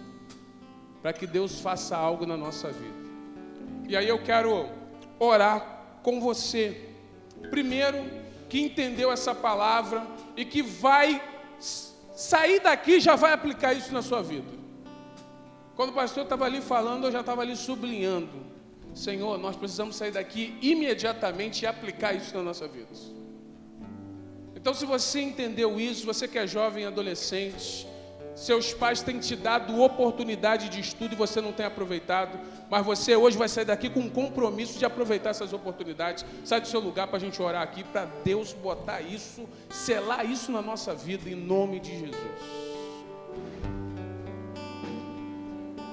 Speaker 11: para que Deus faça algo na nossa vida. E aí eu quero orar com você, primeiro, que entendeu essa palavra e que vai sair daqui e já vai aplicar isso na sua vida. Quando o pastor estava ali falando, eu já estava ali sublinhando: Senhor, nós precisamos sair daqui imediatamente e aplicar isso na nossa vida. Então, se você entendeu isso, você que é jovem e adolescente, seus pais têm te dado oportunidade de estudo e você não tem aproveitado, mas você hoje vai sair daqui com um compromisso de aproveitar essas oportunidades. Sai do seu lugar para a gente orar aqui, para Deus botar isso, selar isso na nossa vida, em nome de Jesus.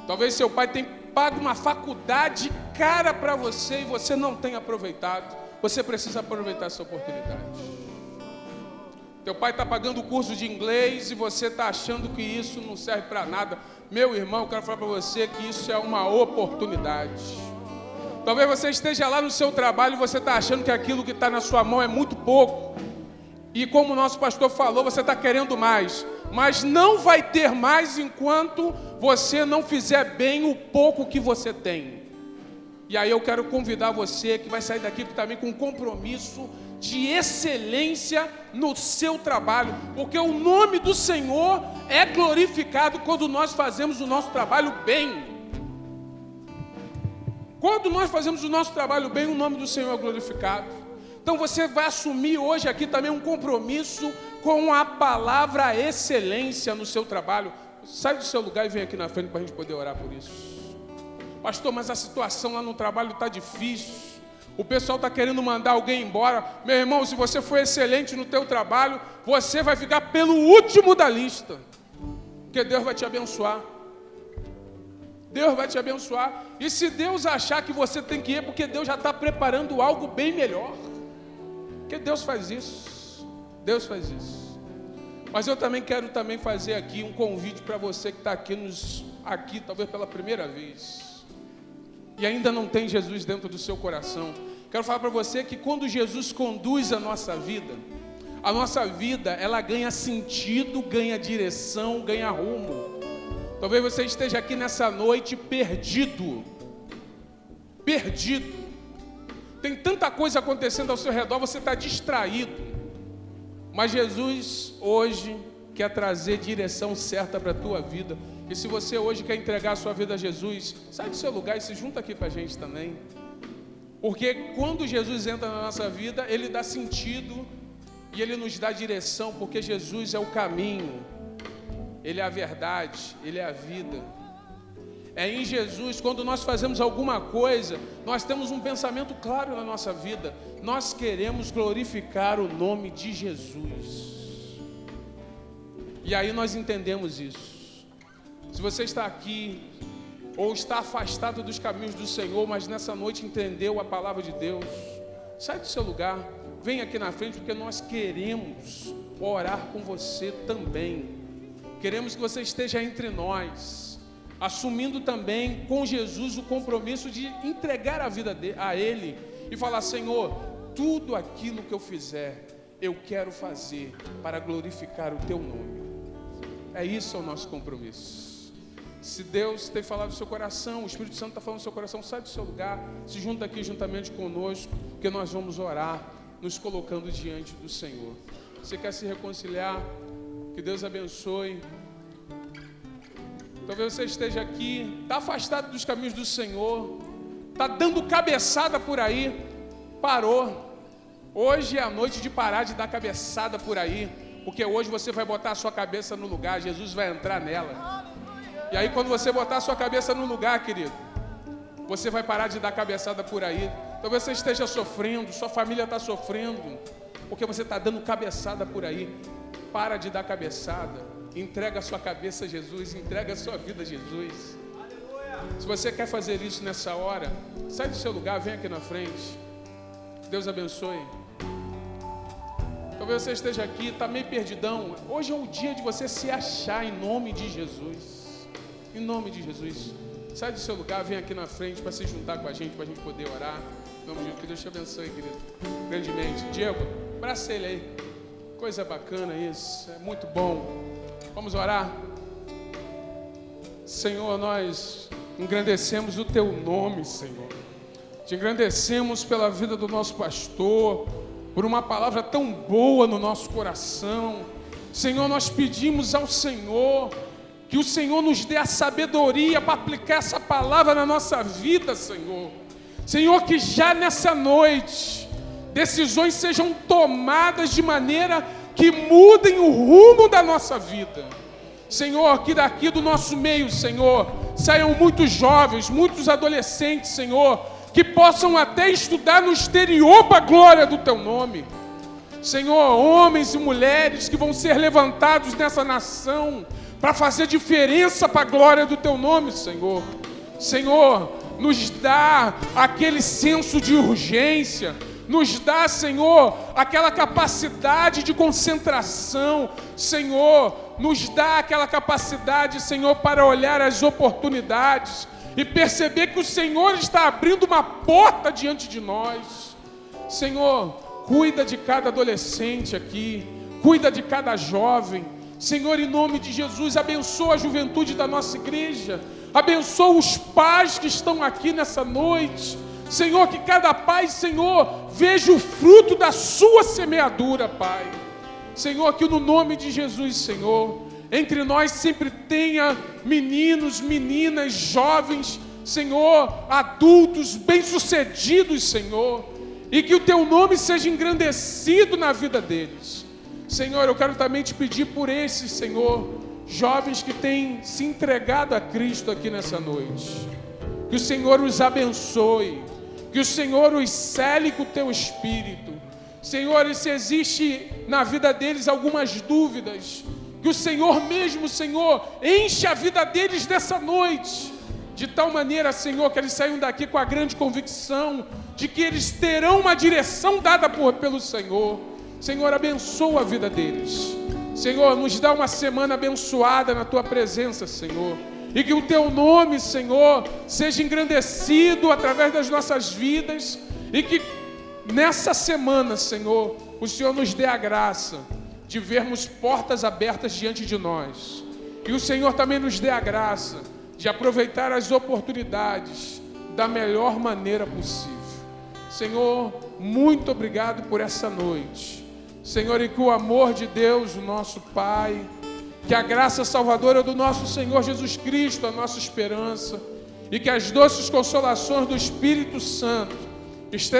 Speaker 11: Talvez seu pai tenha pago uma faculdade cara para você e você não tenha aproveitado. Você precisa aproveitar essa oportunidade. Teu pai está pagando o curso de inglês e você está achando que isso não serve para nada. Meu irmão, eu quero falar para você que isso é uma oportunidade. Talvez você esteja lá no seu trabalho e você está achando que aquilo que está na sua mão é muito pouco. E como o nosso pastor falou, você está querendo mais. Mas não vai ter mais enquanto você não fizer bem o pouco que você tem. E aí eu quero convidar você que vai sair daqui também com um compromisso de excelência no seu trabalho, porque o nome do Senhor é glorificado quando nós fazemos o nosso trabalho bem. Quando nós fazemos o nosso trabalho bem, o nome do Senhor é glorificado. Então você vai assumir hoje aqui também um compromisso com a palavra excelência no seu trabalho. Sai do seu lugar e vem aqui na frente para a gente poder orar por isso. Pastor, mas a situação lá no trabalho está difícil. O pessoal está querendo mandar alguém embora. Meu irmão, se você for excelente no teu trabalho, você vai ficar pelo último da lista. Porque Deus vai te abençoar. Deus vai te abençoar. E se Deus achar que você tem que ir, porque Deus já está preparando algo bem melhor. Porque Deus faz isso. Deus faz isso. Mas eu também quero fazer aqui um convite para você que está aqui talvez pela primeira vez. E ainda não tem Jesus dentro do seu coração. Quero falar para você que quando Jesus conduz a nossa vida ela ganha sentido, ganha direção, ganha rumo. Talvez você esteja aqui nessa noite perdido. Tem tanta coisa acontecendo ao seu redor, você está distraído. Mas Jesus hoje quer trazer direção certa para a tua vida. E se você hoje quer entregar a sua vida a Jesus, sai do seu lugar e se junta aqui para a gente também. Porque quando Jesus entra na nossa vida, Ele dá sentido e Ele nos dá direção, porque Jesus é o caminho, Ele é a verdade, Ele é a vida. É em Jesus, quando nós fazemos alguma coisa, nós temos um pensamento claro na nossa vida. Nós queremos glorificar o nome de Jesus. E aí nós entendemos isso. Se você está aqui ou está afastado dos caminhos do Senhor, mas nessa noite entendeu a palavra de Deus, sai do seu lugar, vem aqui na frente, porque nós queremos orar com você também. Queremos que você esteja entre nós, assumindo também com Jesus o compromisso de entregar a vida a Ele e falar: Senhor, tudo aquilo que eu fizer, eu quero fazer para glorificar o Teu nome. É isso o nosso compromisso. Se Deus tem falado no seu coração, o Espírito Santo está falando no seu coração, sai do seu lugar, se junta aqui juntamente conosco, porque nós vamos orar, nos colocando diante do Senhor. Você quer se reconciliar? Que Deus abençoe. Talvez você esteja aqui, está afastado dos caminhos do Senhor, está dando cabeçada por aí, parou. Hoje é a noite de parar de dar cabeçada por aí, porque hoje você vai botar a sua cabeça no lugar, Jesus vai entrar nela. E aí quando você botar a sua cabeça no lugar, querido, você vai parar de dar cabeçada por aí. Talvez você esteja sofrendo, sua família está sofrendo, porque você está dando cabeçada por aí. Para de dar cabeçada, entrega a sua cabeça a Jesus, entrega a sua vida a Jesus. Se você quer fazer isso nessa hora, sai do seu lugar, vem aqui na frente. Deus abençoe. Talvez você esteja aqui, está meio perdidão. Hoje é o dia de você se achar em nome de Jesus. Em nome de Jesus. Sai do seu lugar, vem aqui na frente para se juntar com a gente poder orar. Em nome de Jesus, que Deus te abençoe, querido, grandemente. Diego, abraça ele aí. Coisa bacana isso, é muito bom. Vamos orar? Senhor, nós engrandecemos o Teu nome, Senhor. Te engrandecemos pela vida do nosso pastor, por uma palavra tão boa no nosso coração. Senhor, nós pedimos ao Senhor que o Senhor nos dê a sabedoria para aplicar essa palavra na nossa vida, Senhor. Senhor, que já nessa noite decisões sejam tomadas de maneira que mudem o rumo da nossa vida. Senhor, que daqui do nosso meio, Senhor, saiam muitos jovens, muitos adolescentes, Senhor, que possam até estudar no exterior para a glória do Teu nome. Senhor, homens e mulheres que vão ser levantados nessa nação para fazer diferença para a glória do Teu nome, Senhor. Senhor, nos dá aquele senso de urgência, nos dá, Senhor, aquela capacidade de concentração, Senhor, nos dá aquela capacidade, Senhor, para olhar as oportunidades e perceber que o Senhor está abrindo uma porta diante de nós. Senhor, cuida de cada adolescente aqui, cuida de cada jovem. Senhor, em nome de Jesus, abençoa a juventude da nossa igreja, Abençoa os pais que estão aqui nessa noite. Senhor, que cada pai, Senhor, veja o fruto da sua semeadura, Pai. Senhor, que no nome de Jesus, Senhor, entre nós sempre tenha meninos, meninas, jovens, Senhor, adultos, bem-sucedidos, Senhor, e que o Teu nome seja engrandecido na vida deles. Senhor, eu quero também te pedir por esses, Senhor, jovens que têm se entregado a Cristo aqui nessa noite. Que o Senhor os abençoe, que o Senhor os cele com o Teu Espírito. Senhor, e se existe na vida deles algumas dúvidas, que o Senhor mesmo, Senhor, enche a vida deles dessa noite, de tal maneira, Senhor, que eles saiam daqui com a grande convicção de que eles terão uma direção dada pelo Senhor. Senhor, abençoa a vida deles. Senhor, nos dá uma semana abençoada na Tua presença, Senhor. E que o Teu nome, Senhor, seja engrandecido através das nossas vidas. E que nessa semana, Senhor, o Senhor nos dê a graça de vermos portas abertas diante de nós. E o Senhor também nos dê a graça de aproveitar as oportunidades da melhor maneira possível. Senhor, muito obrigado por essa noite. Senhor, e que o amor de Deus, o nosso Pai, que a graça salvadora do nosso Senhor Jesus Cristo, a nossa esperança, e que as doces consolações do Espírito Santo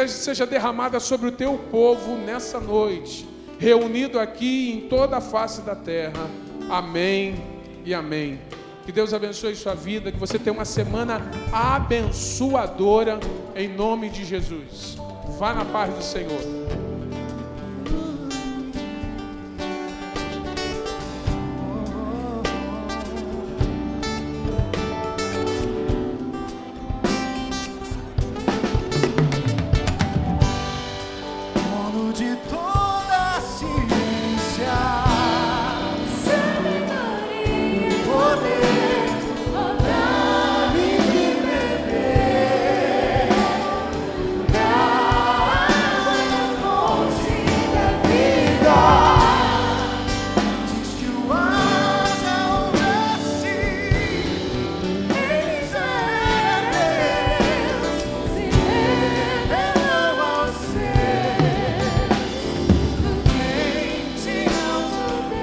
Speaker 11: seja derramada sobre o Teu povo nessa noite, reunido aqui em toda a face da terra. Amém e amém. Que Deus abençoe sua vida, que você tenha uma semana abençoadora, em nome de Jesus. Vá na paz do Senhor.